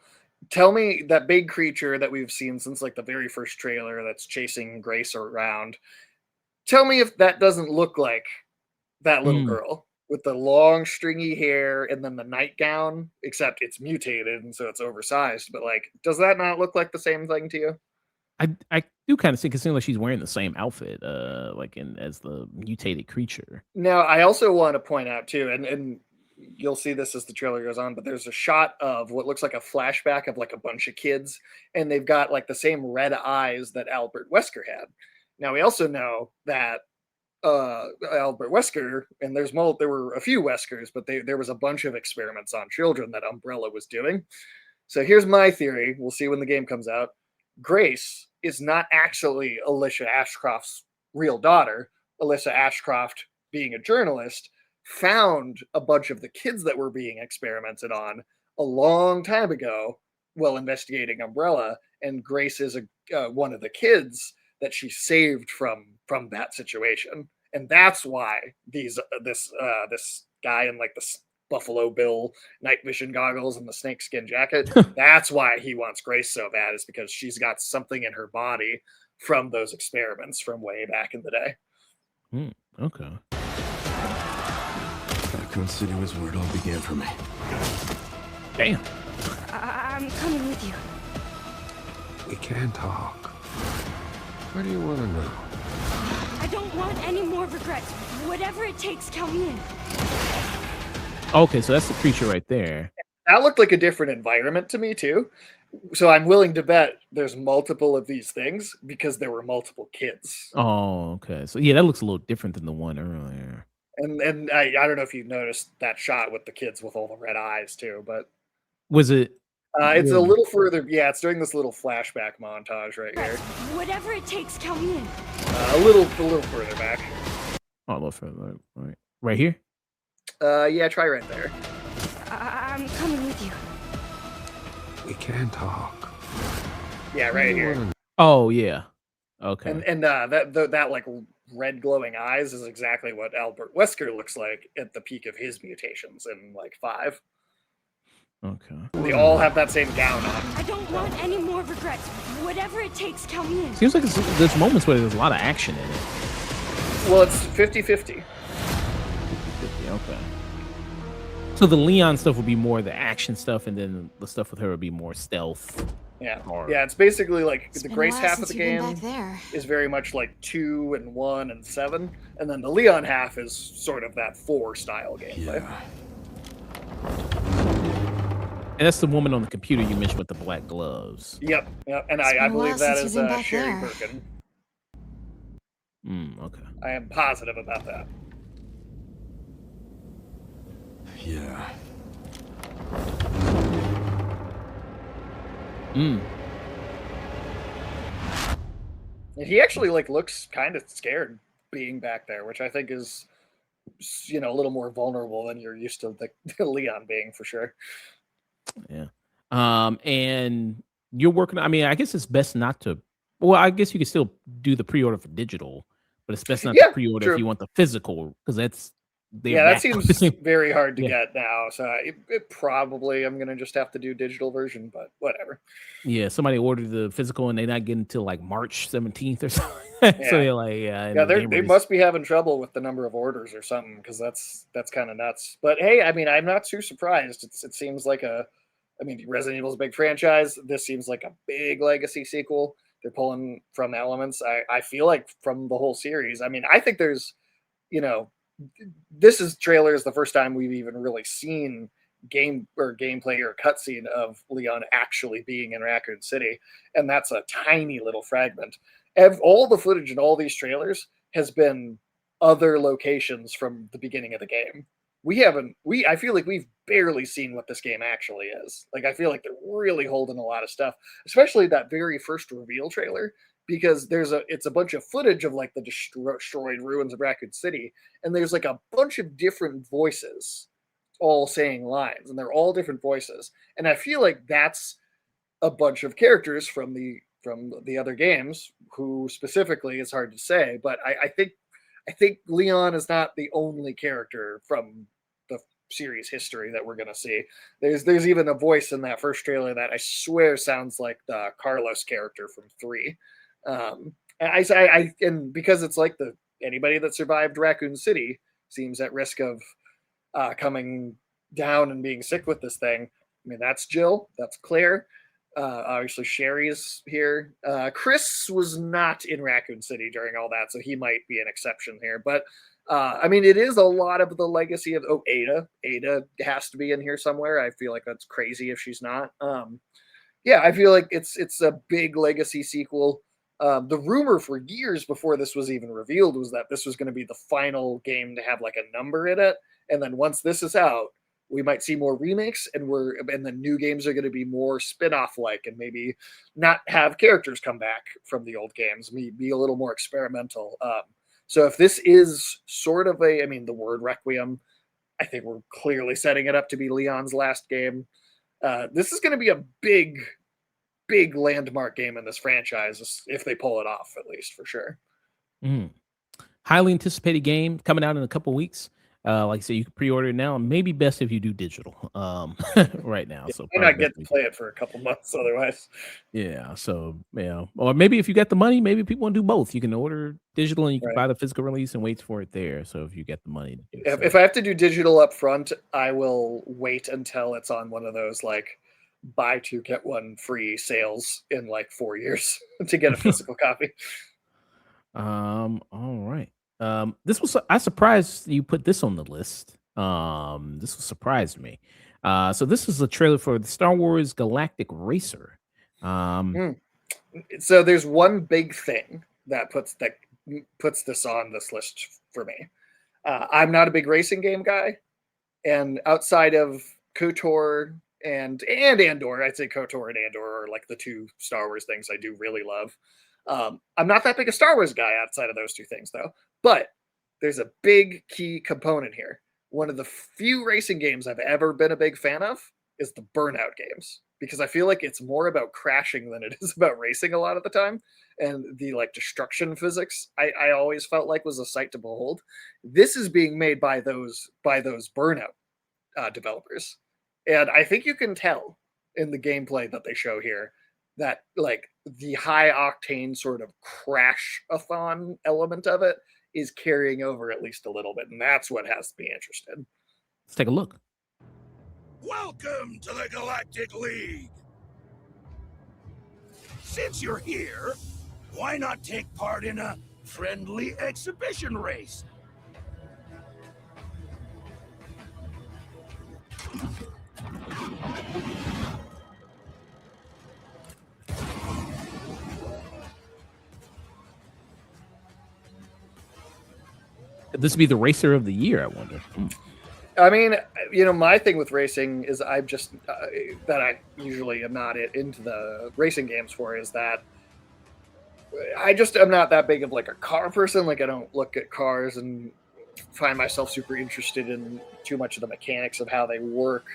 Tell me that big creature that we've seen since like the very first trailer that's chasing Grace around. Tell me if that doesn't look like that little girl with the long stringy hair and then the nightgown, except it's mutated and so it's oversized. But like, does that not look like the same thing to you? I do kind of think it seems like she's wearing the same outfit, like as the mutated creature. Now, I also want to point out too, and you'll see this as the trailer goes on, but there's a shot of what looks like a flashback of like a bunch of kids, and they've got like the same red eyes that Albert Wesker had. Now, we also know that Albert Wesker, and there were a few Weskers, but there was a bunch of experiments on children that Umbrella was doing. So here's my theory. We'll see when the game comes out. Grace is not actually Alicia Ashcroft's real daughter. Alicia Ashcroft, being a journalist, found a bunch of the kids that were being experimented on a long time ago while investigating Umbrella, and Grace is one of the kids that she saved from that situation, and that's why this guy in like the Buffalo Bill night vision goggles and the snakeskin jacket, that's why he wants Grace so bad, is because she's got something in her body from those experiments from way back in the day. Okay. Raccoon City was where it all began for me. Damn. I'm coming with you. We can talk. What do you want to know? I don't want any more regrets. Whatever it takes, count me in. Okay, so that's the creature right there. That looked like a different environment to me too. So I'm willing to bet there's multiple of these things because there were multiple kids. Oh, okay. So yeah, that looks a little different than the one earlier. And I don't know if you noticed that shot with the kids with all the red eyes too, but Was it? it's a little further. Yeah, it's during this little flashback montage right here. Whatever it takes, count me in. A little further back. Oh, a little further. Right here. Yeah, try right there. I'm coming with you. We can talk. Yeah, right here. Oh yeah. Okay. And that like red glowing eyes is exactly what Albert Wesker looks like at the peak of his mutations in like 5. Okay. They all have that same gown on. I don't want any more regrets. Whatever it takes, count me in. Seems like there's moments where there's a lot of action in it. Well, it's 50-50. Okay. So the Leon stuff would be more the action stuff, and then the stuff with her would be more stealth. Yeah, yeah. It's basically like the Grace half of the game there. is very much like 2 and 1 and 7, and then the Leon half is sort of that 4 style gameplay. Yeah. And that's the woman on the computer you mentioned with the black gloves. Yep. And It's been I a while believe that since is you've been back Sherry there. Birkin. Okay. I am positive about that. Yeah. And he actually like looks kind of scared being back there, which I think is, a little more vulnerable than you're used to the Leon being for sure. Yeah. And you're working. I mean, I guess it's best not to. Well, I guess you can still do the pre-order for digital, but it's best not to pre-order true. if you want the physical, because that's. That seems very hard to get now. So it probably I'm gonna just have to do digital version, but whatever. Yeah, somebody ordered the physical and they're not getting until like March 17th or something. So you're like, they must be having trouble with the number of orders or something, because that's kind of nuts. But hey, I mean, I'm not too surprised. It seems like Resident Evil's a big franchise. This seems like a big legacy sequel. They're pulling from elements. I feel like from the whole series. I mean, I think there's, this trailer is the first time we've even really seen gameplay or cutscene of Leon actually being in Raccoon City, and that's a tiny little fragment. All the footage in all these trailers has been other locations from the beginning of the game. I feel like we've barely seen what this game actually is. Like, I feel like they're really holding a lot of stuff, especially that very first reveal trailer, because it's a bunch of footage of like the destroyed ruins of Raccoon City, and there's like a bunch of different voices all saying lines, and they're all different voices. And I feel like that's a bunch of characters from the other games, who specifically is hard to say, but I think Leon is not the only character from the series history that we're going to see. There's even a voice in that first trailer that I swear sounds like the Carlos character from 3. And because it's like anybody that survived Raccoon City seems at risk of coming down and being sick with this thing. I mean, that's Jill, that's Claire. Obviously, Sherry's here. Chris was not in Raccoon City during all that, so he might be an exception here. But it is a lot of the legacy of Ada. Ada has to be in here somewhere. I feel like that's crazy if she's not. I feel like it's a big legacy sequel. The rumor for years before this was even revealed was that this was going to be the final game to have like a number in it, and then once this is out, we might see more remakes, and the new games are going to be more spin-off like, and maybe not have characters come back from the old games, be a little more experimental. So if this is sort of the word Requiem, I think we're clearly setting it up to be Leon's last game. This is going to be a big landmark game in this franchise, if they pull it off, at least, for sure. Highly anticipated game coming out in a couple weeks. Like I said, you can pre-order it now. Maybe best if you do digital right now. So I'm not get to play it for a couple months otherwise. Yeah. So or maybe if you got the money, maybe people want to do both. You can order digital and you can buy the physical release and wait for it there. So if you get the money to do if I have to do digital up front, I will wait until it's on one of those like buy 2 get 1 free sales in like 4 years to get a physical copy. All right. This was I surprised you put this on the list. This surprised me. So this is a trailer for the Star Wars Galactic Racer. Mm. So there's one big thing that puts this on this list for me. I'm not a big racing game guy, and outside of KOTOR and Andor, I'd say KOTOR and Andor are like the two Star Wars things I do really love. I'm not that big a Star Wars guy outside of those two things, though. But there's a big key component here. One of the few racing games I've ever been a big fan of is the Burnout games, because I feel like it's more about crashing than it is about racing a lot of the time. And the like destruction physics, I always felt like was a sight to behold. This is being made by those Burnout developers, and I think you can tell in the gameplay that they show here that like the high octane sort of crash-a-thon element of it is carrying over at least a little bit, and that's what has me interested. Let's take a look. Welcome to the Galactic League. Since you're here, why not take part in a friendly exhibition race? Could this be the racer of the year, I wonder? I mean, my thing with racing is I'm just that I usually am not into the racing games for is that I'm not that big of like a car person. Like I don't look at cars and find myself super interested in too much of the mechanics of how they work.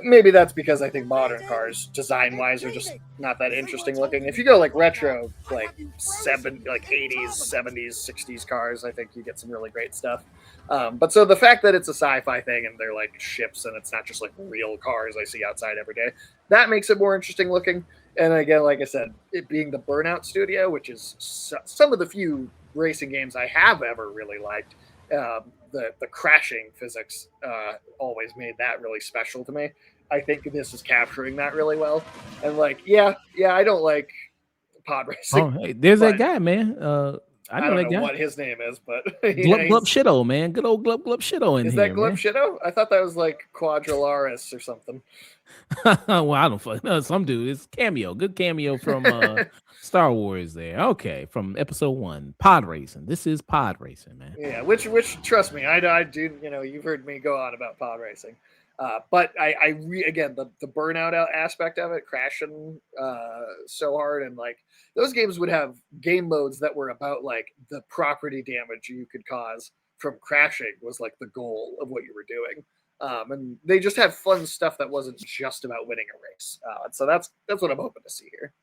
Maybe that's because I think modern cars, design-wise, are just not that interesting looking. If you go like retro, like 80s, 70s, 60s cars, I think you get some really great stuff. But so the fact that it's a sci-fi thing and they're like ships and it's not just like real cars I see outside every day, that makes it more interesting looking. And again, like I said, it being the Burnout studio, which is some of the few racing games I have ever really liked, the crashing physics always made that really special to me. I think this is capturing that really well. And like, yeah, I don't like pod racing. Oh, hey, there's that guy, man. I know don't that know guy. what his name is, but Glub Glub Shitto, man. Good old Glub Glub Shitto in is here, that Glub man. Shitto? I thought that was like Quadralaris or something. Well, I don't fucking know. Some dude. It's cameo. Good cameo from Star Wars there. Okay, from episode 1. Pod racing. This is pod racing, man. Yeah, which trust me, I do. You've heard me go on about pod racing, but again the burnout aspect of it, crashing so hard, and like those games would have game modes that were about like the property damage you could cause from crashing was like the goal of what you were doing. And they just have fun stuff that wasn't just about winning a race. So that's what I'm hoping to see here.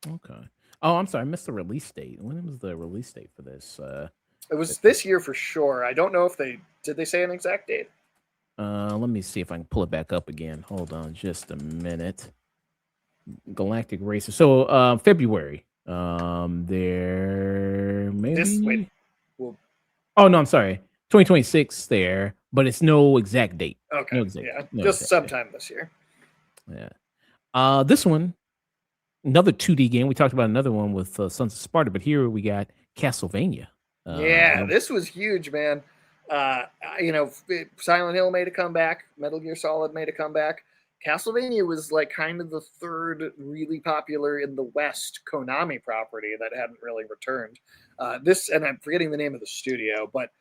Okay. Oh, I'm sorry, I missed the release date. When was the release date for this? It was this year for sure. I don't know if did they say an exact date. Let me see if I can pull it back up again. Hold on just a minute. Galactic Racer. So February. There maybe. Oh no, I'm sorry. 2026 there, but it's no exact date. Okay. No exact, yeah. no Just exact sometime this year. date. Yeah. This one, another 2D game. We talked about another one with Sons of Sparta, but here we got Castlevania. This was huge, man. Silent Hill made a comeback. Metal Gear Solid made a comeback. Castlevania was like kind of the third really popular in the West Konami property that hadn't really returned. And I'm forgetting the name of the studio, but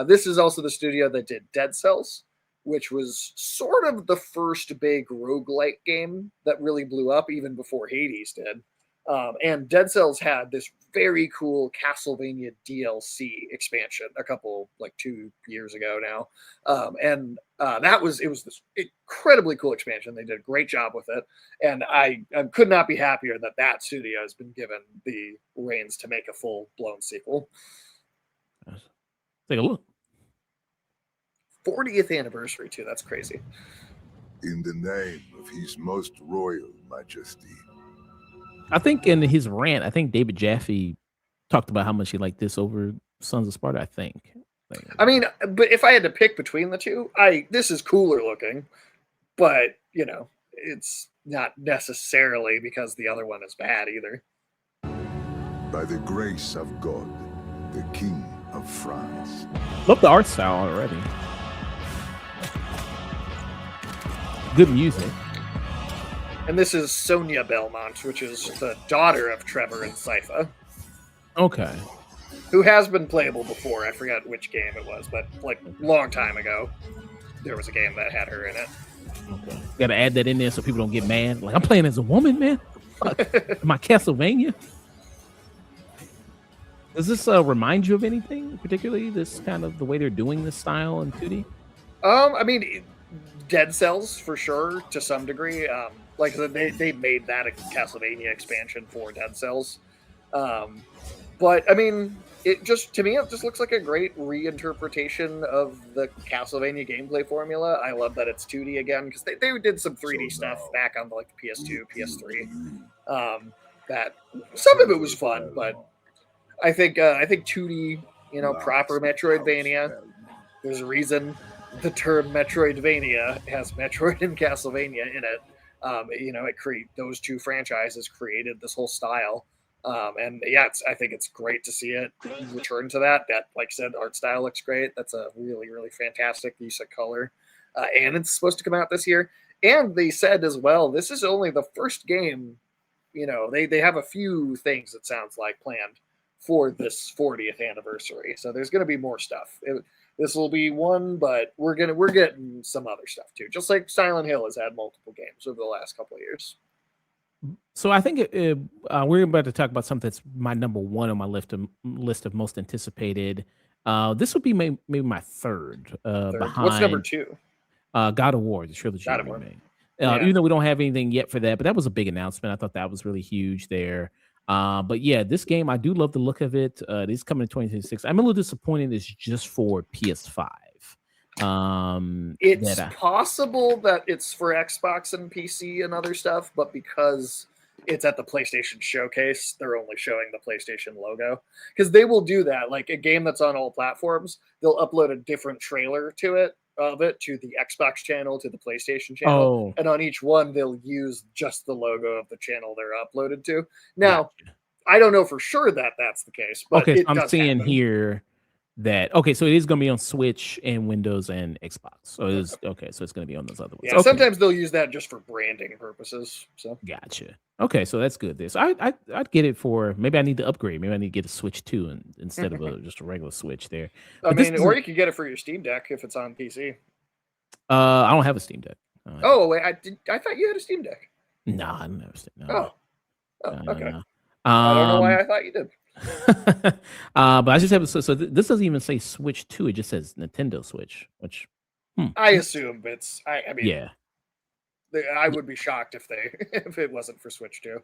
this is also the studio that did Dead Cells, which was sort of the first big roguelike game that really blew up even before Hades did. And Dead Cells had this very cool Castlevania DLC expansion a couple, like 2 years ago now. It was this incredibly cool expansion. They did a great job with it. And I could not be happier that studio has been given the reins to make a full-blown sequel. Take a look. 40th anniversary, too. That's crazy. In the name of His Most Royal Majesty. I think in his rant, I think David Jaffe talked about how much he liked this over Sons of Sparta, I think. I mean, but if I had to pick between the two, this is cooler looking, but, it's not necessarily because the other one is bad either. by the grace of God, the King of France. Love the art style already. Good music. And this is Sonia Belmont, which is the daughter of Trevor and Sypha. Okay. Who has been playable before. I forget which game it was, but like long time ago, there was a game that had her in it. Okay. Gotta add that in there so people don't get mad. Like, I'm playing as a woman, man. My Castlevania. Does this remind you of anything, particularly this kind of the way they're doing this style in 2D? I mean, Dead Cells for sure to some degree. Like they made that a Castlevania expansion for Dead Cells. But I mean, it just looks like a great reinterpretation of the Castlevania gameplay formula. I love that it's 2D again because they did some 3D stuff back on like the PS2, PS3. That some of it was fun, but I think 2D, proper Metroidvania. There's a reason the term Metroidvania has Metroid and Castlevania in it. Those two franchises created this whole style. And yeah, I think it's great to see it return to that. That, like I said, art style looks great. That's a really, really fantastic use of color. And it's supposed to come out this year. And they said as well, this is only the first game. They have a few things, it sounds like, planned for this 40th anniversary. So there's going to be more stuff. This will be one, but we're getting some other stuff too. Just like Silent Hill has had multiple games over the last couple of years. So I think we're about to talk about something that's my number one on my list of most anticipated. This would be maybe my third. Behind. What's number two? God of War, the trilogy remake. Even though we don't have anything yet for that, but that was a big announcement. I thought that was really huge there. But yeah, this game, I do love the look of it. It is coming in 2026. I'm a little disappointed it's just for PS5. It's possible that it's for Xbox and PC and other stuff, but because it's at the PlayStation Showcase, they're only showing the PlayStation logo. Because they will do that. Like a game that's on all platforms, they'll upload a different trailer to it to the Xbox channel, to the PlayStation channel, and on each one they'll use just the logo of the channel they're uploaded to. Now, I don't know for sure that that's the case, but okay, it I'm does seeing happen. here that so it is going to be on Switch and Windows and Xbox. So it is so it's going to be on those other ones. Yeah, sometimes they'll use that just for branding purposes. So gotcha. Okay, so that's good. So I'd get it for maybe I need to upgrade. Maybe I need to get a Switch 2 instead of just a regular Switch there. I mean, or you could get it for your Steam Deck if it's on PC. I don't have a Steam Deck. Wait, I thought you had a Steam Deck. Nah, I don't have a Steam Deck. Okay. No. I don't know why I thought you did. But I just have so this doesn't even say Switch 2. It just says Nintendo Switch, which I assume it's. I mean, yeah. I would be shocked if it wasn't for Switch 2.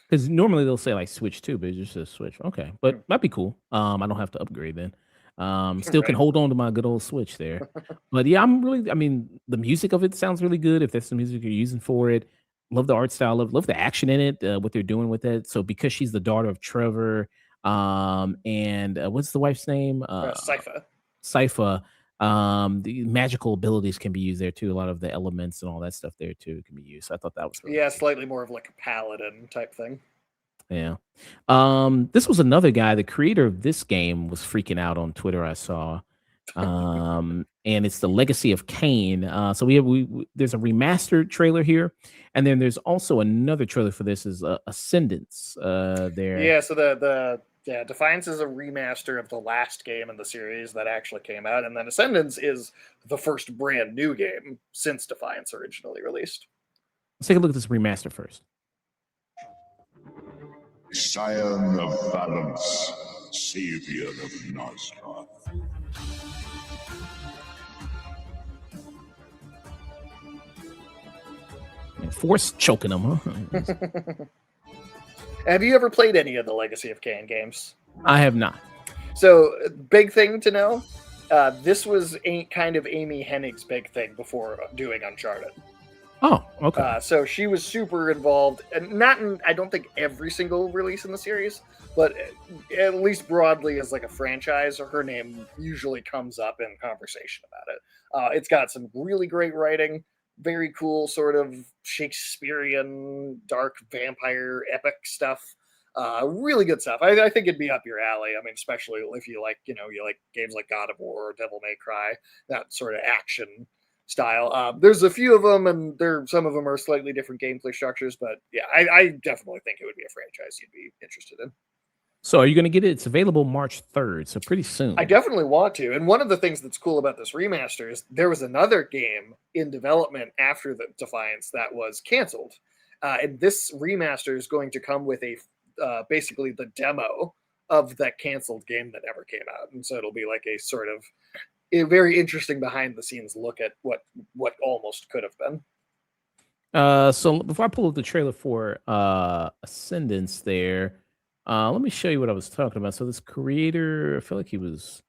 Because normally they'll say like Switch 2, but it just says Switch. Okay, but that'd be cool. I don't have to upgrade then. Still can hold on to my good old Switch there. But yeah, the music of it sounds really good. If that's the music you're using for it, love the art style, love the action in it, what they're doing with it. So because she's the daughter of Trevor, and what's the wife's name? Sypha. The magical abilities can be used there too. A lot of the elements and all that stuff there too can be used. So I thought that was really cool. Slightly more of like a paladin type thing. Yeah. This was another guy. The creator of this game was freaking out on Twitter. I saw, and it's the Legacy of Kain. So there's a remastered trailer here, and then there's also another trailer for this is Ascendance. There. Yeah. So Defiance is a remaster of the last game in the series that actually came out, and then Ascendance is the first brand new game since Defiance originally released. Let's take a look at this remaster first. Scion of balance, savior of Nosgoth. Force choking him, huh? Have you ever played any of the Legacy of Kain games? I have not. So, big thing to know, this was kind of Amy Hennig's big thing before doing Uncharted. Oh, okay. So she was super involved, and not in, I don't think every single release in the series, but at least broadly as like a franchise, her name usually comes up in conversation about it. It's got some really great writing, very cool sort of Shakespearean dark vampire epic stuff. Really good stuff. I think it'd be up your alley. I mean, especially if you like, you like games like God of War or Devil May Cry, that sort of action style. There's a few of them, and some of them are slightly different gameplay structures. But yeah, I definitely think it would be a franchise you'd be interested in. So are you going to get it? It's available March 3rd, so pretty soon. I definitely want to. And one of the things that's cool about this remaster is there was another game in development after the Defiance that was canceled. And this remaster is going to come with basically the demo of that canceled game that never came out. And so it'll be like a sort of a very interesting behind the scenes look at what almost could have been. So before I pull up the trailer for Ascendance there, let me show you what I was talking about. So this creator, I feel like he was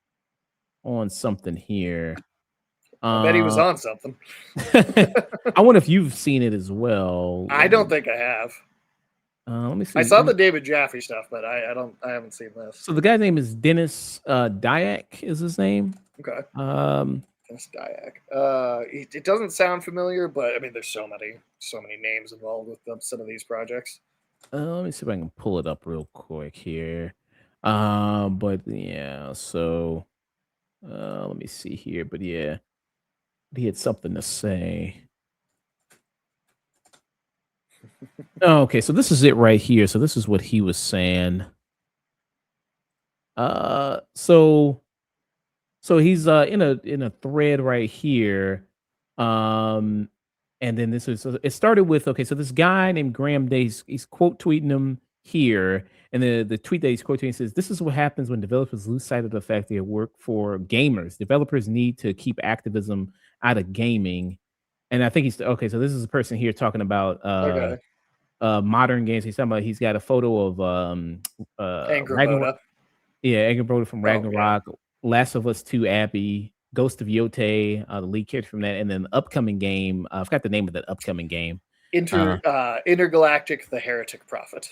on something here. I bet he was on something. I wonder if you've seen it as well. I don't think I have. Let me see. I saw the David Jaffe stuff, but I haven't seen this. So the guy's name is Dennis Dyack is his name. Okay. Dennis Dyack. It doesn't sound familiar, but I mean, there's so many names involved with some of these projects. Let me see if I can pull it up real quick here. But yeah, so let me see here. But yeah, he had something to say. Oh, okay, so this is it right here. So this is what he was saying. So he's in a thread right here. And then this is it started with so this guy named Graham Days, he's quote tweeting him here. And the tweet that he's quoting says, "This is what happens when developers lose sight of the fact they work for gamers. Developers need to keep activism out of gaming." And I think he's okay. So this is a person here talking about modern games. He's talking about he's got a photo of Ragnarok. Yeah, Angerbroda from Ragnarok, Okay. Last of Us 2 Abby, Ghost of Yote, the lead character from that, and then the upcoming game. I forgot the name of that upcoming game. Intergalactic: The Heretic Prophet.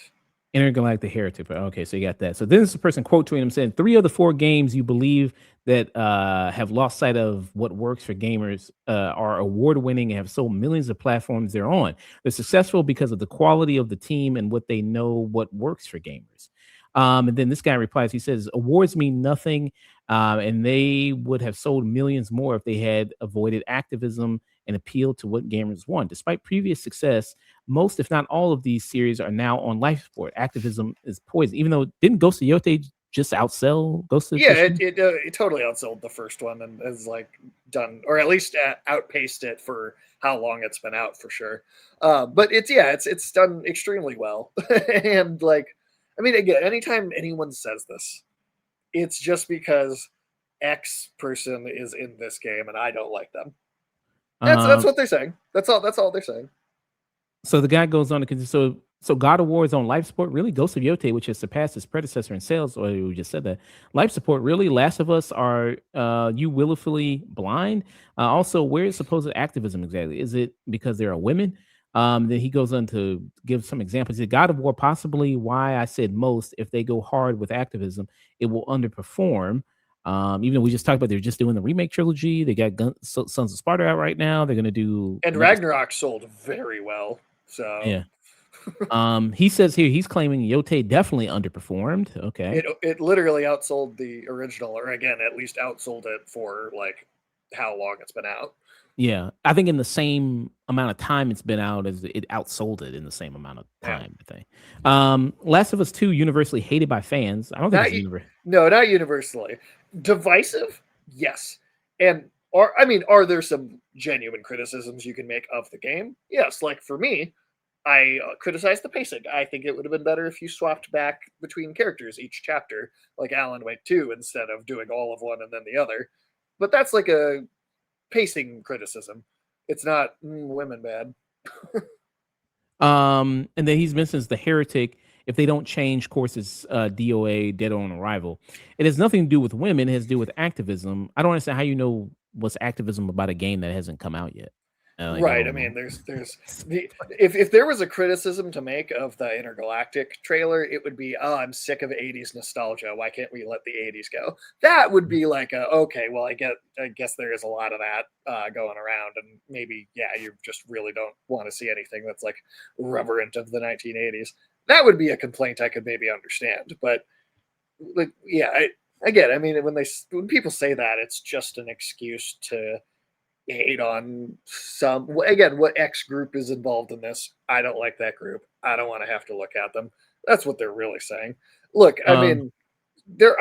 Intergalactic Heretic. Okay, so you got that. So then this person quote tweeting him saying, 3 of the 4 games you believe that have lost sight of what works for gamers are award-winning and have sold millions of platforms they're on. They're successful because of the quality of the team and what they know what works for gamers. And then this guy replies, he says, awards mean nothing, and they would have sold millions more if they had avoided activism and appealed to what gamers want. Despite previous success, most, if not all, of these series are now on life support. Activism is poison. Even though didn't Ghost of Yote just outsell Ghost of Yeah, it totally outsold the first one and has like done, or at least outpaced it for how long it's been out for sure. But it's done extremely well. And like, I mean, again, anytime anyone says this, it's just because X person is in this game and I don't like them. That's what they're saying. That's all they're saying. So the guy goes on to so God of War is on life support, really? Ghost of Yote, which has surpassed its predecessor in sales, or we just said that. Life support, really? Last of Us, are you willfully blind? Also, where is supposed activism exactly? Is it because there are women? Then he goes on to give some examples. He said, God of War, possibly why I said most, if they go hard with activism, it will underperform. Even though we just talked about they're just doing the remake trilogy. They got Sons of Sparta out right now. They're going to do... And Ragnarok sold very well. So yeah. He says here he's claiming Yote definitely underperformed. Okay. It literally outsold the original, or again, at least outsold it for like how long it's been out. Yeah, I think in the same amount of time it's been out as it outsold it in the same amount of time. I think. Last of Us 2 universally hated by fans. I don't think it's no, not universally. Divisive, yes. And are there some genuine criticisms you can make of the game? Yes. Like for me, I criticized the pacing. I think it would have been better if you swapped back between characters each chapter, like Alan Wake 2, instead of doing all of one and then the other. But that's like a pacing criticism. It's not women bad. And then he mentions the Heretic. If they don't change courses, DOA, Dead on Arrival. It has nothing to do with women. It has to do with activism. I don't understand how you know what's activism about a game that hasn't come out yet. Right. I mean, there's if there was a criticism to make of the Intergalactic trailer, it would be, oh, I'm sick of 80s nostalgia. Why can't we let the 80s go? That would be like okay, well, I guess there is a lot of that going around, and maybe you just really don't want to see anything that's like reverent of the 1980s. That would be a complaint I could maybe understand, but like, yeah, again, I mean, when people say that, it's just an excuse to hate on again, what X group is involved in this. I don't like that group. I don't want to have to look at them. That's what they're really saying. Look, I mean,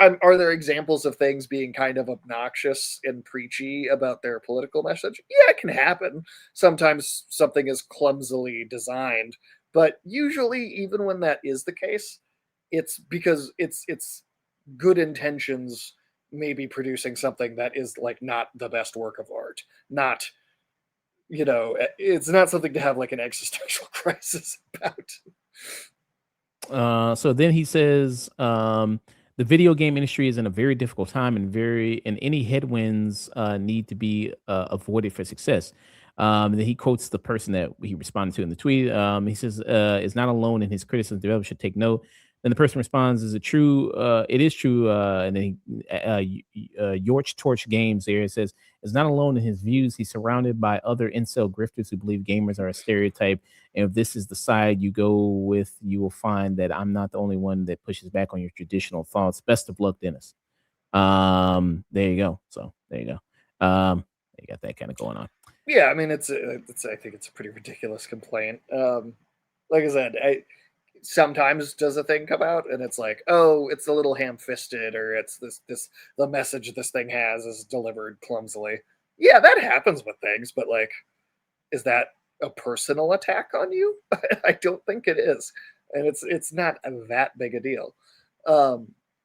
are there examples of things being kind of obnoxious and preachy about their political message? Yeah, it can happen. Sometimes something is clumsily designed, but usually, even when that is the case, it's because it's good intentions maybe producing something that is like not the best work of art. Not, it's not something to have like an existential crisis about. So then he says, the video game industry is in a very difficult time, and any headwinds need to be avoided for success. And then he quotes the person that he responded to in the tweet. He says, "Is not alone in his criticism. Developers should take note." Then the person responds, "Is it true? It is true." And then Yorch Torch Games there, it says, "Is not alone in his views. He's surrounded by other incel grifters who believe gamers are a stereotype. And if this is the side you go with, you will find that I'm not the only one that pushes back on your traditional thoughts. Best of luck, Dennis." There you go. So there you go. You got that kind of going on. Yeah, I mean, I think it's a pretty ridiculous complaint. Like I said, sometimes does a thing come out and it's like, oh, it's a little ham-fisted, or it's the message this thing has is delivered clumsily. Yeah, that happens with things, but like, is that a personal attack on you? I don't think it is, and it's not that big a deal.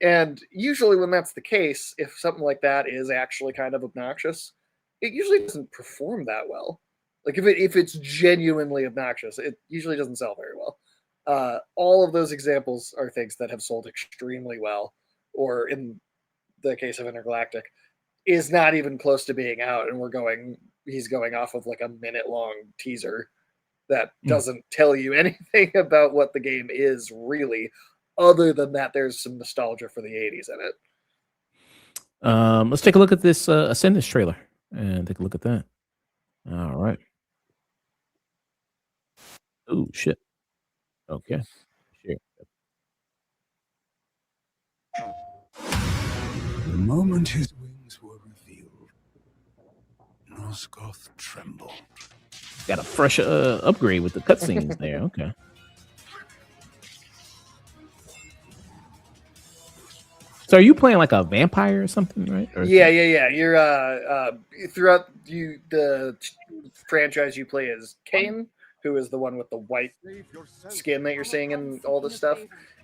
And usually when that's the case, if something like that is actually kind of obnoxious, it usually doesn't perform that well. Like if it's genuinely obnoxious, it usually doesn't sell very well. All of those examples are things that have sold extremely well, or in the case of Intergalactic, is not even close to being out, and he's going off of like a minute-long teaser that doesn't tell you anything about what the game is really, other than that there's some nostalgia for the 80s in it. Let's take a look at this Ascendance trailer and take a look at that. All right. Oh shit. Okay. Sure. The moment his wings were revealed, Nosgoth trembled. Got a fresh upgrade with the cutscenes there. Okay. So are you playing like a vampire or something, right? Or Yeah. You're throughout the franchise you play as Kane, who is the one with the white skin that you're seeing in all this stuff,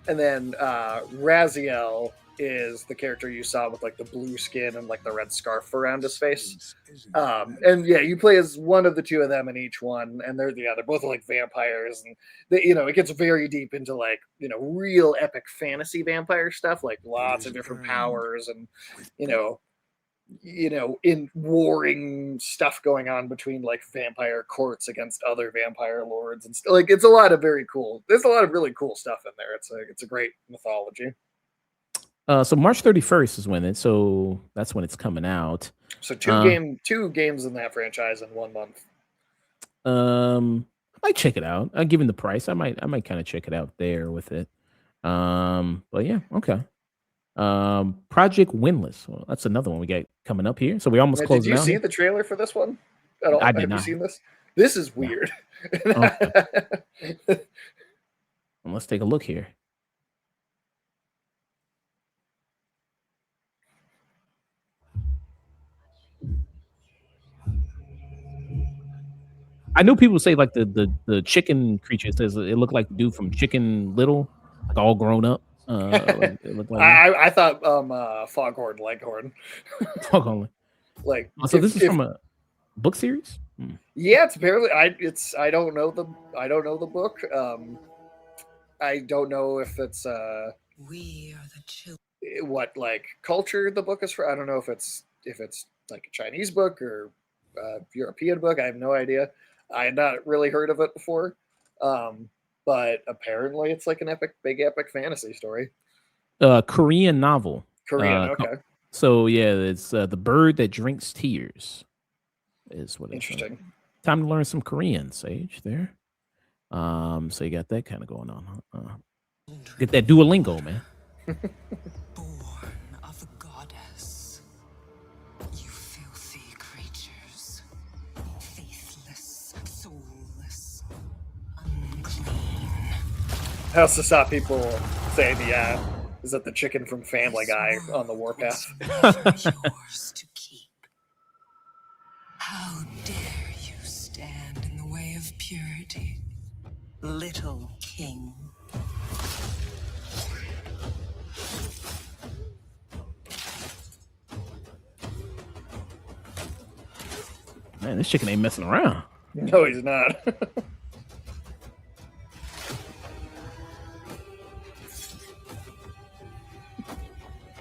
and then Raziel is the character you saw with like the blue skin and like the red scarf around his face. And yeah, you play as one of the two of them in each one, and they're both like vampires, and it gets very deep into like real epic fantasy vampire stuff, like lots of different powers, and in warring stuff going on between like vampire courts against other vampire lords, and like it's a lot of very cool. There's a lot of really cool stuff in there. It's a great mythology. So March 31st is so that's when it's coming out. So two games in that franchise in 1 month. I might check it out. Given the price, I might kind of check it out there with it. But yeah, okay. Project Windless. Well, that's another one we got coming up here. So we almost closed. Did you see the trailer for this one at all? I did Have not. you seen this? This is weird. Okay. Well, let's take a look here. I know people say like the chicken creature says it looked like the dude from Chicken Little, like all grown up. It looked like I thought Foghorn Leghorn. Foghorn. Like So this is from a book series. Yeah, it's apparently I don't know the book. I don't know if it's We are the children. what like culture the book is for. I don't know if it's like a Chinese book or European book. I have no idea. I had not really heard of it before. But apparently it's like an big epic fantasy story. Korean novel. Korean, okay. So yeah, it's The Bird That Drinks Tears is what it's interesting. Time to learn some Korean, Sage, there. So you got that kind of going on. Get that Duolingo, man. Of a goddess. You filthy creatures. Faithless, soulless, unclean. I also saw people say is that the chicken from Family Guy on the warpath? Yours to keep. How dare you stand in the way of purity, little king? Man, this chicken ain't messing around. No, he's not.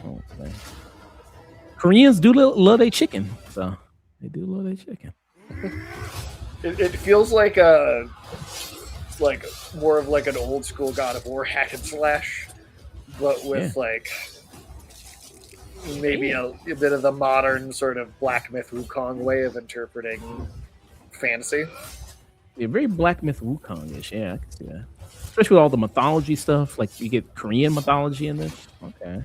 Oh, man. Koreans do love their chicken, so they do love their chicken. It feels like more of like an old school God of War hack and slash, but with maybe a bit of the modern sort of Black Myth Wukong way of interpreting fantasy. Yeah, very Black Myth Wukong-ish. Yeah, I can see that. Especially with all the mythology stuff. Like you get Korean mythology in this. Okay.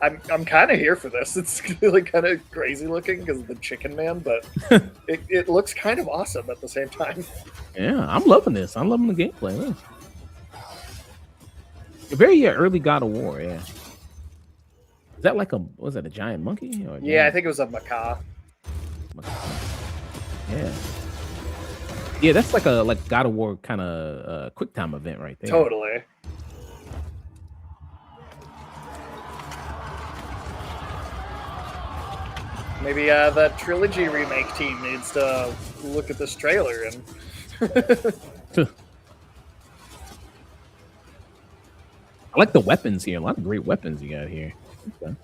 I'm kind of here for this. It's really kind of crazy looking because of the Chicken Man, but it looks kind of awesome at the same time. Yeah, I'm loving this. I'm loving the gameplay. Look. A very early God of War, yeah. Is that like was that a giant monkey? Or Yeah, I think it was a macaw. Yeah. Yeah, that's like a God of War kind of quick time event right there. Totally. Maybe the trilogy remake team needs to look at this trailer and. I like the weapons here. A lot of great weapons you got here. Okay.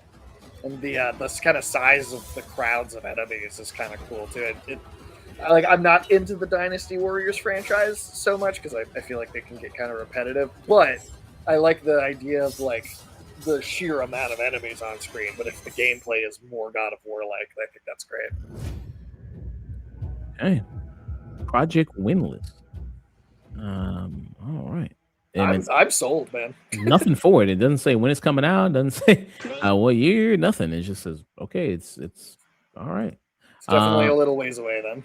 And this kind of size of the crowds of enemies is kind of cool too. I'm not into the Dynasty Warriors franchise so much because I feel like they can get kind of repetitive, but I like the idea of like the sheer amount of enemies on screen. But if the gameplay is more God of War like, I think that's great. Hey, Project Winless. All right. I'm sold, man. Nothing for it. It doesn't say when it's coming out. It doesn't say what year. Nothing. It just says okay. It's all right. It's definitely a little ways away then.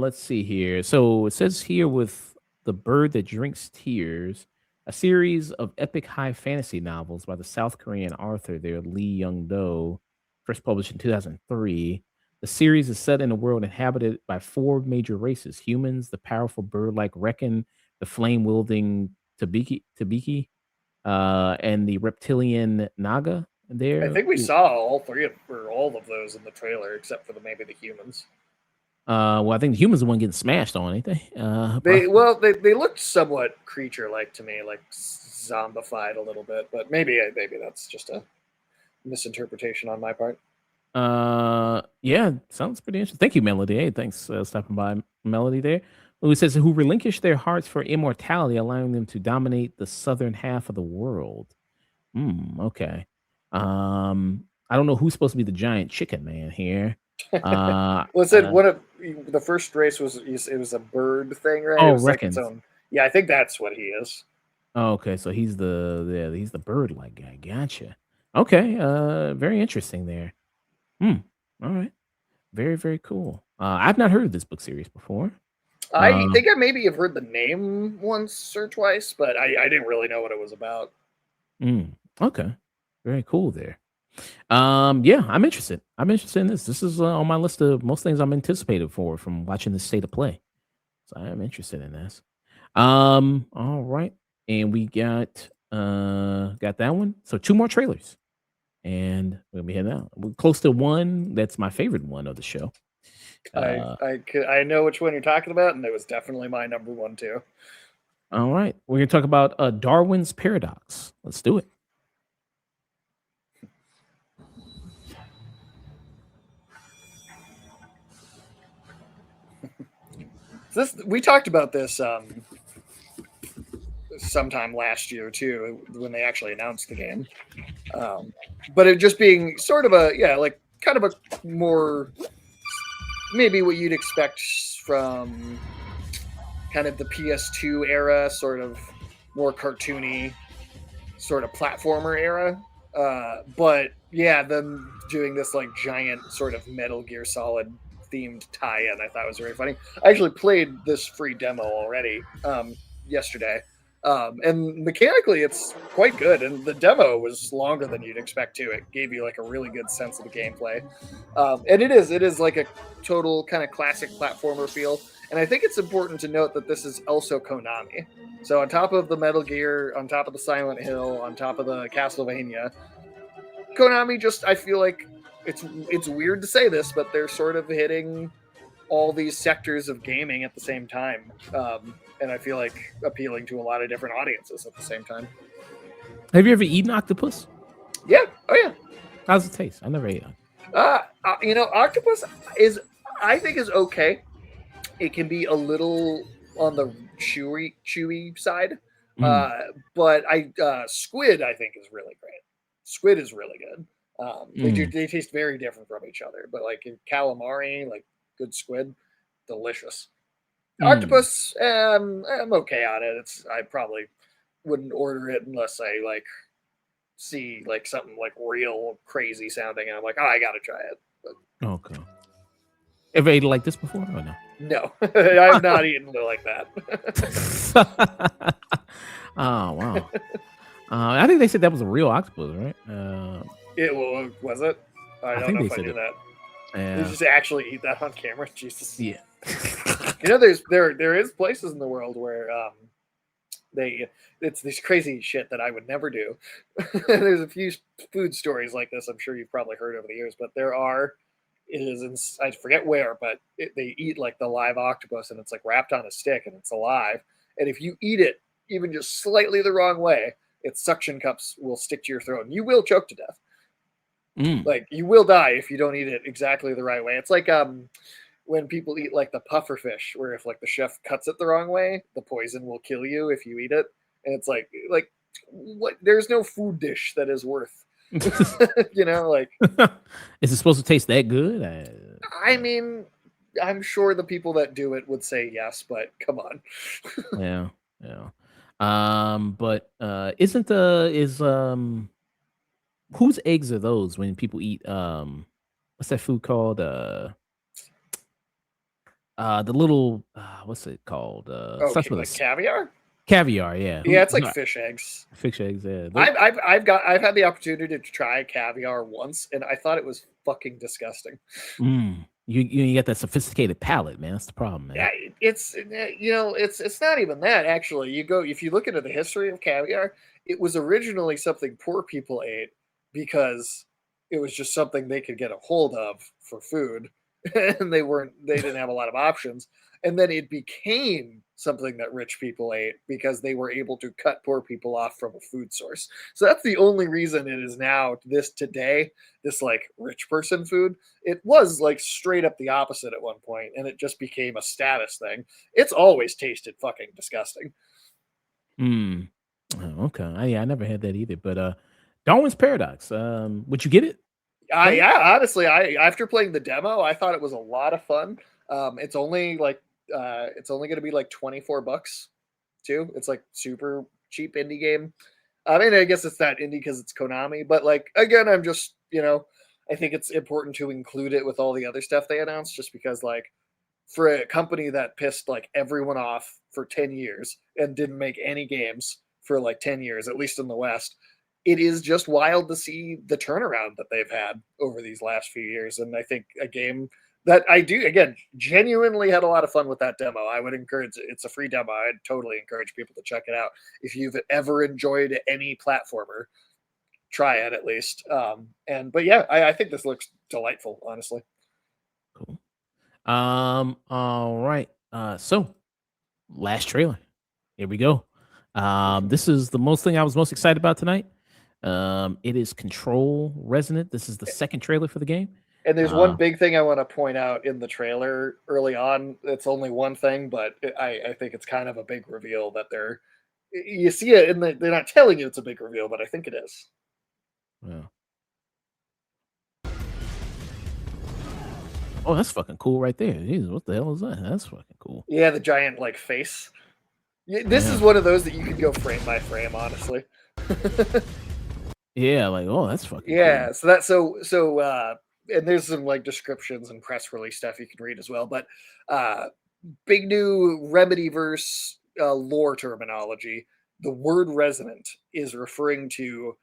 Let's see here. So it says here with The Bird That Drinks Tears, a series of epic high fantasy novels by the South Korean author there, Lee Young-do, first published in 2003. The series is set in a world inhabited by four major races: humans, the powerful bird-like Reckon, the flame-wielding Tabiki, and the reptilian Naga. There, I think we saw all of those in the trailer, except for maybe the humans. Well, I think the humans are the one getting smashed on, ain't they? They looked somewhat creature-like to me, like zombified a little bit, but maybe that's just a misinterpretation on my part. Yeah, sounds pretty interesting. Thank you, Melody. Hey, thanks stopping by, Melody. There, who says who relinquished their hearts for immortality, allowing them to dominate the southern half of the world. Okay. I don't know who's supposed to be the giant chicken man here. Listen, one of the first race was a bird thing, right? Oh, Reckons. Reckons. Yeah, I think that's what he is. Oh, okay, so he's the bird-like guy. Gotcha. Okay, very interesting there. All right, very very cool. I've not heard of this book series before. I think I maybe have heard the name once or twice, but I didn't really know what it was about. Okay, very cool there. Yeah, I'm interested. I'm interested in this. This is on my list of most things I'm anticipated for from watching the state of play. So I am interested in this. All right, and we got that one. So 2 more trailers, and we'll be heading out. We're close to one. That's my favorite one of the show. I know which one you're talking about, and it was definitely my number one too. All right, we're gonna talk about Darwin's Paradox. Let's do it. We talked about this sometime last year too, when they actually announced the game. But it just being sort of like kind of a more maybe what you'd expect from kind of the PS2 era, sort of more cartoony, sort of platformer era. But yeah, them doing this like giant sort of Metal Gear Solid themed tie-in, I thought was very funny. I actually played this free demo already yesterday. And mechanically, it's quite good. And the demo was longer than you'd expect to. It gave you like a really good sense of the gameplay. And it is like a total kind of classic platformer feel. And I think it's important to note that this is also Konami. So on top of the Metal Gear, on top of the Silent Hill, on top of the Castlevania, Konami just, I feel like it's weird to say this, but they're sort of hitting all these sectors of gaming at the same time. And I feel like appealing to a lot of different audiences at the same time. Have you ever eaten octopus? Yeah. Oh yeah. How's it taste? I never ate it. Octopus I think is okay. It can be a little on the chewy side. But squid I think is really great. Squid is really good. They taste very different from each other, but like in calamari, like good squid, delicious. Octopus, I'm okay on it. I probably wouldn't order it unless I like see like something like real crazy sounding, and I'm like, oh, I gotta try it. But, okay. Ever ate it like this before or no? No, I've not eaten it like that. Oh wow. I think they said that was a real octopus, right? Was it? I don't know if I knew that. Yeah. Did you just actually eat that on camera? Jesus. Yeah. There is places in the world where it's this crazy shit that I would never do. There's a few food stories like this I'm sure you've probably heard over the years, but I forget where, but they eat like the live octopus and it's like wrapped on a stick and it's alive. And if you eat it even just slightly the wrong way, its suction cups will stick to your throat and you will choke to death. Like you will die if you don't eat it exactly the right way. It's like when people eat like the puffer fish, where if like the chef cuts it the wrong way, the poison will kill you if you eat it. And it's like what? There's no food dish that is worth, like. Is it supposed to taste that good? I mean, I'm sure the people that do it would say yes, but come on. Yeah. But whose eggs are those when people eat what's that food called? The little what's it called? Okay, like caviar? Caviar, yeah. Yeah, it's like fish eggs. Fish eggs, yeah. I've had the opportunity to try caviar once, and I thought it was fucking disgusting. You get that sophisticated palate, man. That's the problem, man. Yeah, it's not even that actually. If you look into the history of caviar, it was originally something poor people ate because it was just something they could get a hold of for food, and they didn't have a lot of options. And then it became something that rich people ate because they were able to cut poor people off from a food source. So that's the only reason it is now this like rich person food. It was like straight up the opposite at one point, and it just became a status thing. It's always tasted fucking disgusting. Oh, okay. I never had that either. But Darwin's Paradox. Would you get it? Yeah, honestly, after playing the demo, I thought it was a lot of fun. It's only going to be like $24 too. It's like super cheap indie game. I mean, I guess it's not indie because it's Konami, but like, again, I'm just, I think it's important to include it with all the other stuff they announced, just because like for a company that pissed like everyone off for 10 years and didn't make any games for like 10 years, at least in the West, it is just wild to see the turnaround that they've had over these last few years. And I think a game that I do, again, genuinely had a lot of fun with that demo. I would encourage, it's a free demo. I'd totally encourage people to check it out. If you've ever enjoyed any platformer, try it at least. But yeah, I think this looks delightful, honestly. Cool. All right. So last trailer. Here we go. This is the thing I was most excited about tonight. It is Control Resonant. This is the second trailer for the game. And there's one big thing I want to point out in the trailer early on. It's only one thing, but I think it's kind of a big reveal that You see it, and they're not telling you it's a big reveal, but I think it is. Yeah. Oh, that's fucking cool right there. Jesus, what the hell is that? That's fucking cool. Yeah, the giant like face. This is one of those that you could go frame by frame, honestly. Yeah, like, oh, that's fucking Yeah, cool. so that's so and there's some like descriptions and press release stuff you can read as well. But big new Remedyverse lore terminology. The word resonant is referring to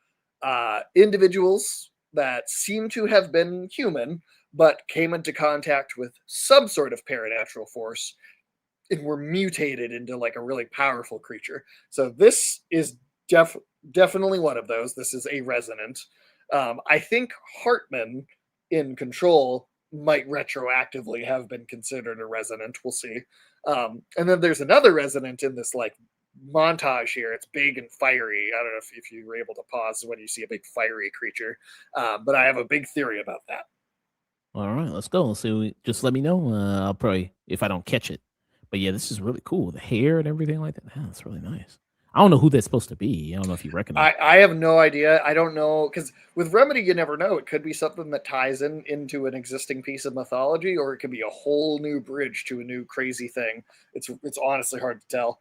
individuals that seem to have been human, but came into contact with some sort of paranatural force and were mutated into like a really powerful creature. So this is definitely one of those. This is a resonant. I think Hartman in Control might retroactively have been considered a resonant. We'll see. And then there's another resonant in this like montage here. It's big and fiery. I don't know if you were able to pause when you see a big fiery creature, but I have a big theory about that. All right, let's go. So just let me know. I'll probably if I don't catch it. But yeah, this is really cool. The hair and everything like that. Yeah, that's really nice. I don't know who that's supposed to be. I don't know if you recognize. I have no idea. I don't know because with Remedy, you never know. It could be something that ties into an existing piece of mythology, or it could be a whole new bridge to a new crazy thing. It's honestly hard to tell.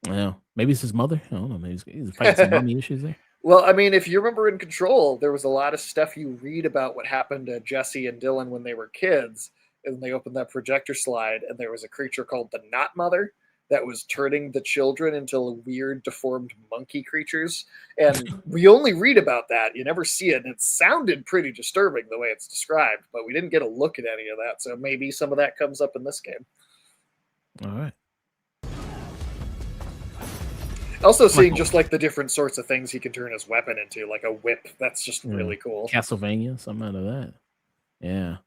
Yeah, maybe it's his mother. I don't know. Maybe he's fighting some mommy issues there. Well, I mean, if you remember in Control, there was a lot of stuff you read about what happened to Jesse and Dylan when they were kids, and they opened that projector slide, and there was a creature called the Not Mother that was turning the children into weird, deformed monkey creatures. And we only read about that. You never see it. And it sounded pretty disturbing the way it's described, but we didn't get a look at any of that. So maybe some of that comes up in this game. All right. Also seeing just like the different sorts of things he can turn his weapon into, like a whip. That's just really cool. Castlevania, something out of that. Yeah.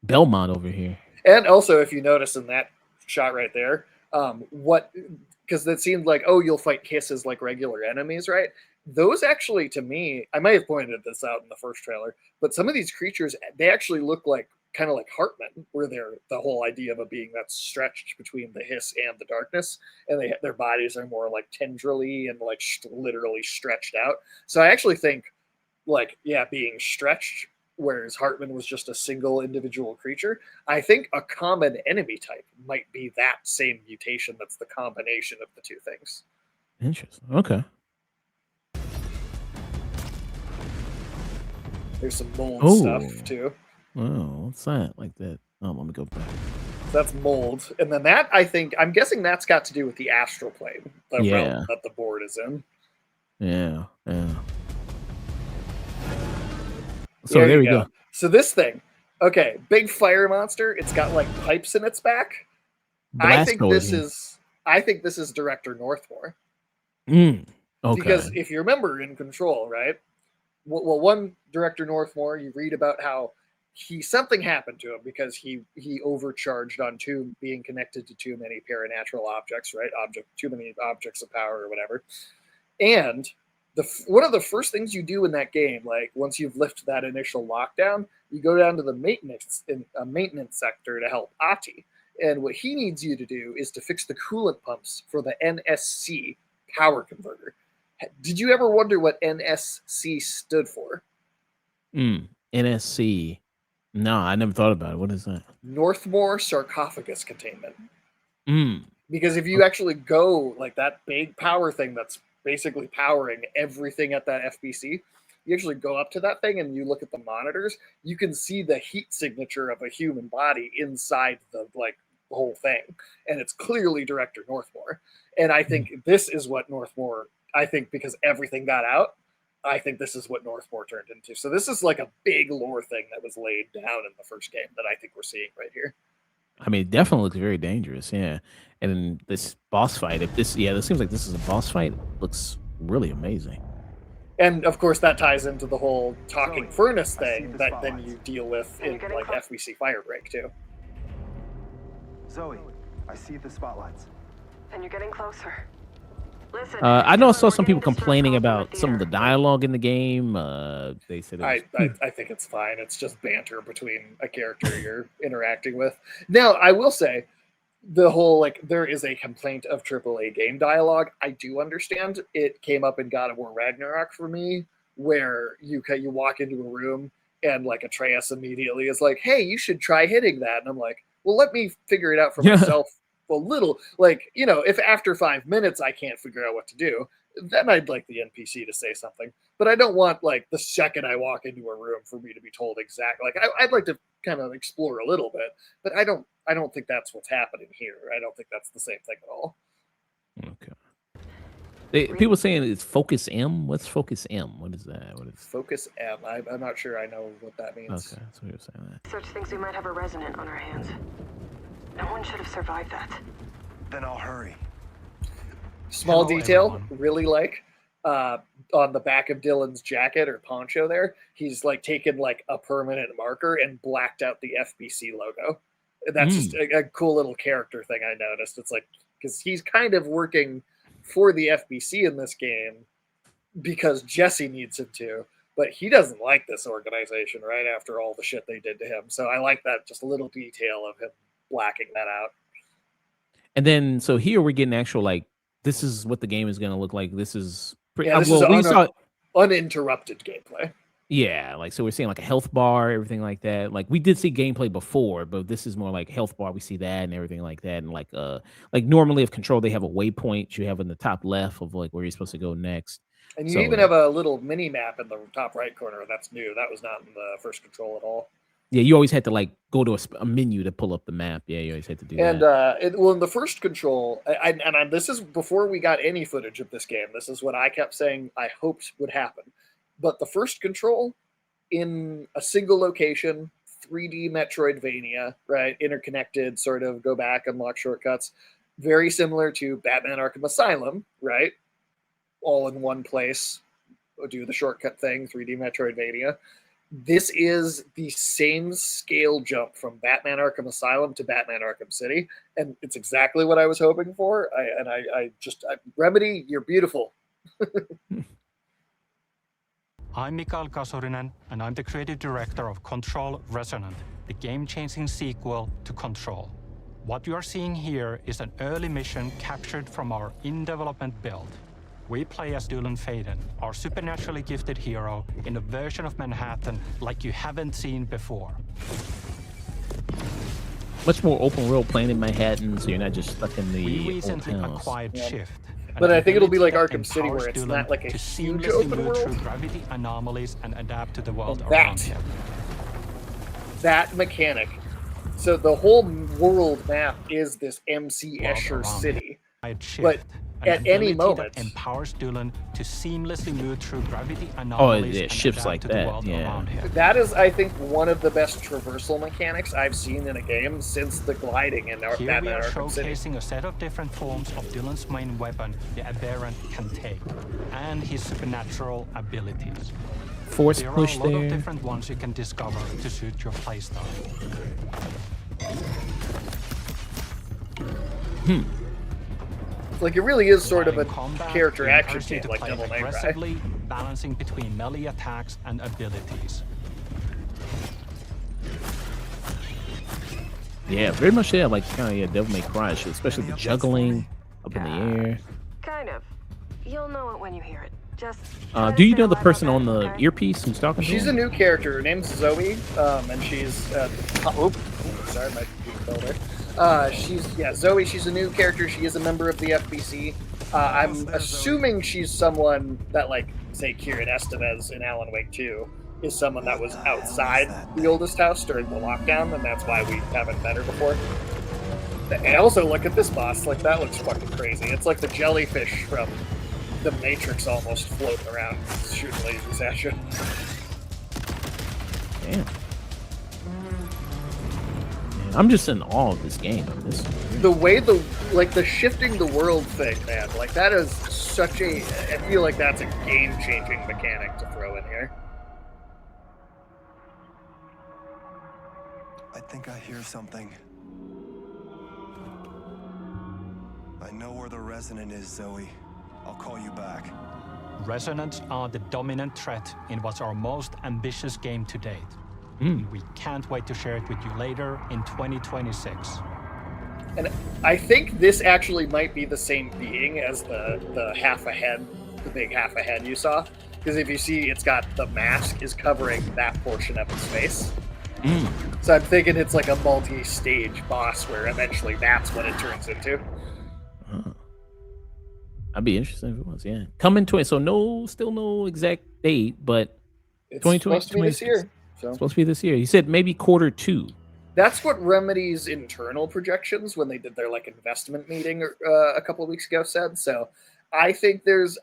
Belmont over here. And also, if you notice in that shot right there, because it seemed like, oh, you'll fight Kisses like regular enemies, right? Those actually, to me, I might have pointed this out in the first trailer, but some of these creatures, they actually look like kind of like Hartman, where they're the whole idea of a being that's stretched between the hiss and the darkness, and their bodies are more like tendrily and like literally stretched out. So I actually think, like, yeah, being stretched, whereas Hartman was just a single individual creature, I think a common enemy type might be that same mutation that's the combination of the two things. Interesting. Okay. There's some mold stuff too. Oh, what's that? Like that? Oh, let me go back. That's mold, and then that I'm guessing that's got to do with the astral plane, the realm that the board is in. Yeah, yeah. So there we go. So this thing, okay, big fire monster. It's got like pipes in its back. I think this is Director Northmore. Okay. Because if you remember in Control, right? Well, one Director Northmore, you read about how something happened to him because he overcharged on being connected to too many paranatural objects, right? Too many objects of power or whatever. And one of the first things you do in that game, like once you've lifted that initial lockdown, you go down to the maintenance sector to help Ati. And what he needs you to do is to fix the coolant pumps for the NSC power converter. Did you ever wonder what NSC stood for? NSC. No, I never thought about it. What is that? Northmore Sarcophagus Containment. Because if you actually go like that big power thing that's basically powering everything at that FBC, you actually go up to that thing and you look at the monitors, you can see the heat signature of a human body inside the whole thing. And it's clearly Director Northmore. And I think this is what Northmore, I think because everything got out, I think this is what Northmore turned into. So this is like a big lore thing that was laid down in the first game that I think we're seeing right here. I mean, it definitely looks very dangerous, yeah. And this boss fight, this seems like this is a boss fight. It looks really amazing. And of course, that ties into the whole talking furnace thing that then you deal with in like FBC Firebreak too. Zoe, I see the spotlights. And you're getting closer. Listen, I know I saw some people complaining about some of the dialogue in the game. They said I think it's fine. It's just banter between a character you're interacting with. Now, I will say, the whole like there is a complaint of AAA game dialogue. I do understand. It came up in God of War Ragnarok for me, where you walk into a room and like Atreus immediately is like, "Hey, you should try hitting that," and I'm like, "Well, let me figure it out for myself." A little, like, you know, if after 5 minutes I can't figure out what to do, then I'd like the NPC to say something. But I don't want like the second I walk into a room for me to be told exactly. Like I'd like to kind of explore a little bit, but I don't think that's what's happening here. I don't think that's the same thing at all. People saying it's Focus M. What's Focus M? What is that? What is Focus M? I'm not sure I know what that means. Okay, that's what you're saying. Research thinks we might have a resonant on our hands. No one should have survived that. Then I'll hurry. Small detail, really like on the back of Dylan's jacket or poncho there, he's like taken like a permanent marker and blacked out the FBC logo. That's just a cool little character thing I noticed. It's like, because he's kind of working for the FBC in this game because Jesse needs him to, but he doesn't like this organization right after all the shit they did to him. So I like that just a little detail of him blacking that out. And then, so here we're getting actual, like, this is what the game is going to look like. This is pretty, this is uninterrupted gameplay. Yeah, like, so we're seeing like a health bar, everything like that. Like, we did see gameplay before, but this is more like health bar. We see that and everything like that. And like normally of Control, they have a waypoint you have in the top left of like where you're supposed to go next. And you even have a little mini map in the top right corner. That's new. That was not in the first Control at all. Yeah, you always had to like go to a menu to pull up the map. Yeah, you always had to do that. And in the first Control, this is before we got any footage of this game. This is what I kept saying I hoped would happen. But the first Control, in a single location, 3D Metroidvania, right? Interconnected, sort of go back, unlock shortcuts. Very similar to Batman Arkham Asylum, right? All in one place, do the shortcut thing, 3D Metroidvania. This is the same scale jump from Batman Arkham Asylum to Batman Arkham City, and it's exactly what I was hoping for. Remedy, you're beautiful. I'm Mikael Kasurinen, and I'm the creative director of Control Resonant, the game-changing sequel to Control. What you are seeing here is an early mission captured from our in-development build. We play as Dylan Faden, our supernaturally gifted hero, in a version of Manhattan like you haven't seen before. Much more open world playing in Manhattan, so you're not just stuck in the We recently old towns. acquired Shift. But I think it'll be like Arkham City, where it's not like a huge open move world. through gravity anomalies and adapt to the world around him. That mechanic. So the whole world map is this MC Escher city. But at any moment, empowers Dylan to seamlessly move through gravity anomalies and shifts adapt like to the that. world around him. that is, I think, one of the best traversal mechanics I've seen in a game since the gliding in Here we Batman are Arkham City. showcasing a set of different forms of Dylan's main weapon, the Aberrant can take, and his supernatural abilities. Force there push are a lot there. of different ones you can discover to suit your playstyle. Like, it really is sort of a Combat, character we action encourage you game, to like play Devil May Cry. aggressively, balancing between melee attacks and abilities. Yeah, very much. Yeah, like kind of Devil May Cry shit, especially the juggling up in the air. Kind of. You'll know it when you hear it. Just Do you know the person on the earpiece who's talking? She's to a him? new character. Her name's Zoe, and she's sorry, my computer fell there. Zoe. She's a new character. She is a member of the FBC. I'm assuming she's someone that, like, say, Kieran Estevez in Alan Wake 2 is someone that was outside the oldest house during the lockdown, and that's why we haven't met her before. And also, look at this boss. Like, that looks fucking crazy. It's like the jellyfish from the Matrix almost floating around, shooting lasers at you. Damn. I'm just in awe of this game. The way the shifting the world thing, man, like, that is such a, I feel like that's a game-changing mechanic to throw in here. I think I hear something. I know where the resonant is, Zoe. I'll call you back. Resonants are the dominant threat in what's our most ambitious game to date. We can't wait to share it with you later in 2026. And I think this actually might be the same being as the half a head, the big half a head you saw. Because if you see, it's got the mask is covering that portion of its face. So I'm thinking it's like a multi-stage boss where eventually that's what it turns into. I'd be interested if it was. Yeah, coming to it. So still no exact date, but It's 2020, supposed to be this year. So supposed to be this year. You said maybe quarter 2. that's what Remedy's internal projections when they did their like investment meeting a couple of weeks ago said. So I think there's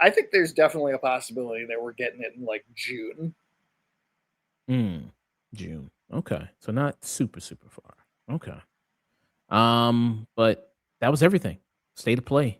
definitely a possibility that we're getting it in like June. June. Okay, so not super far. Okay. But that was everything. State of play.